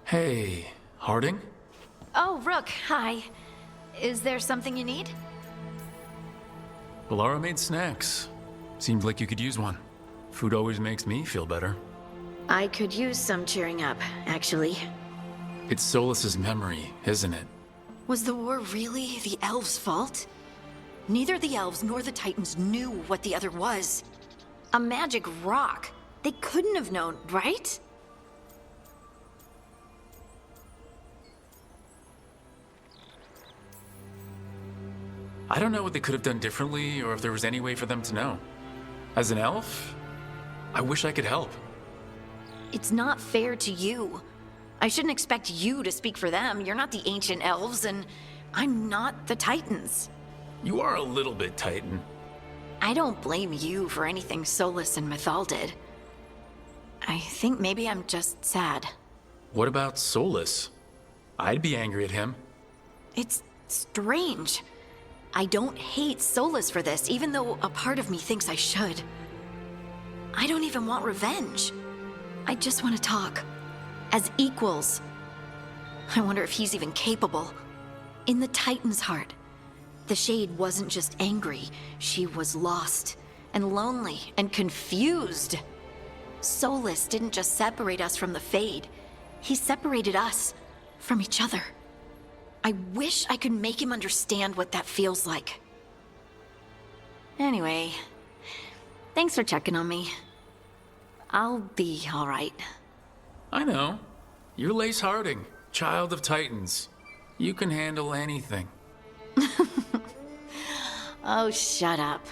Hey, Harding? Oh, Rook, hi. Is there something you need? Laura made snacks. Seems like you could use one. Food always makes me feel better. I could use some cheering up, actually. It's Solus's memory, isn't it? Was the war really the elves' fault? Neither the elves nor the Titans knew what the other was. A magic rock. They couldn't have known, right? I don't know what they could have done differently or if there was any way for them to know. As an elf, I wish I could help. It's not fair to you. I shouldn't expect you to speak for them. You're not the ancient elves, and I'm not the Titans. You are a little bit Titan. I don't blame you for anything Solus and Mythal did. I think maybe I'm just sad. What about Solus? I'd be angry at him. It's strange. I don't hate Solus for this, even though a part of me thinks I should. I don't even want revenge. I just want to talk. As equals. I wonder if he's even capable. In the Titan's heart, the Shade wasn't just angry. She was lost, and lonely, and confused. Solus didn't just separate us from the Fade. He separated us from each other. I wish I could make him understand what that feels like. Anyway, thanks for checking on me. I'll be all right. I know. You're Lace Harding, child of Titans. You can handle anything. Oh, shut up.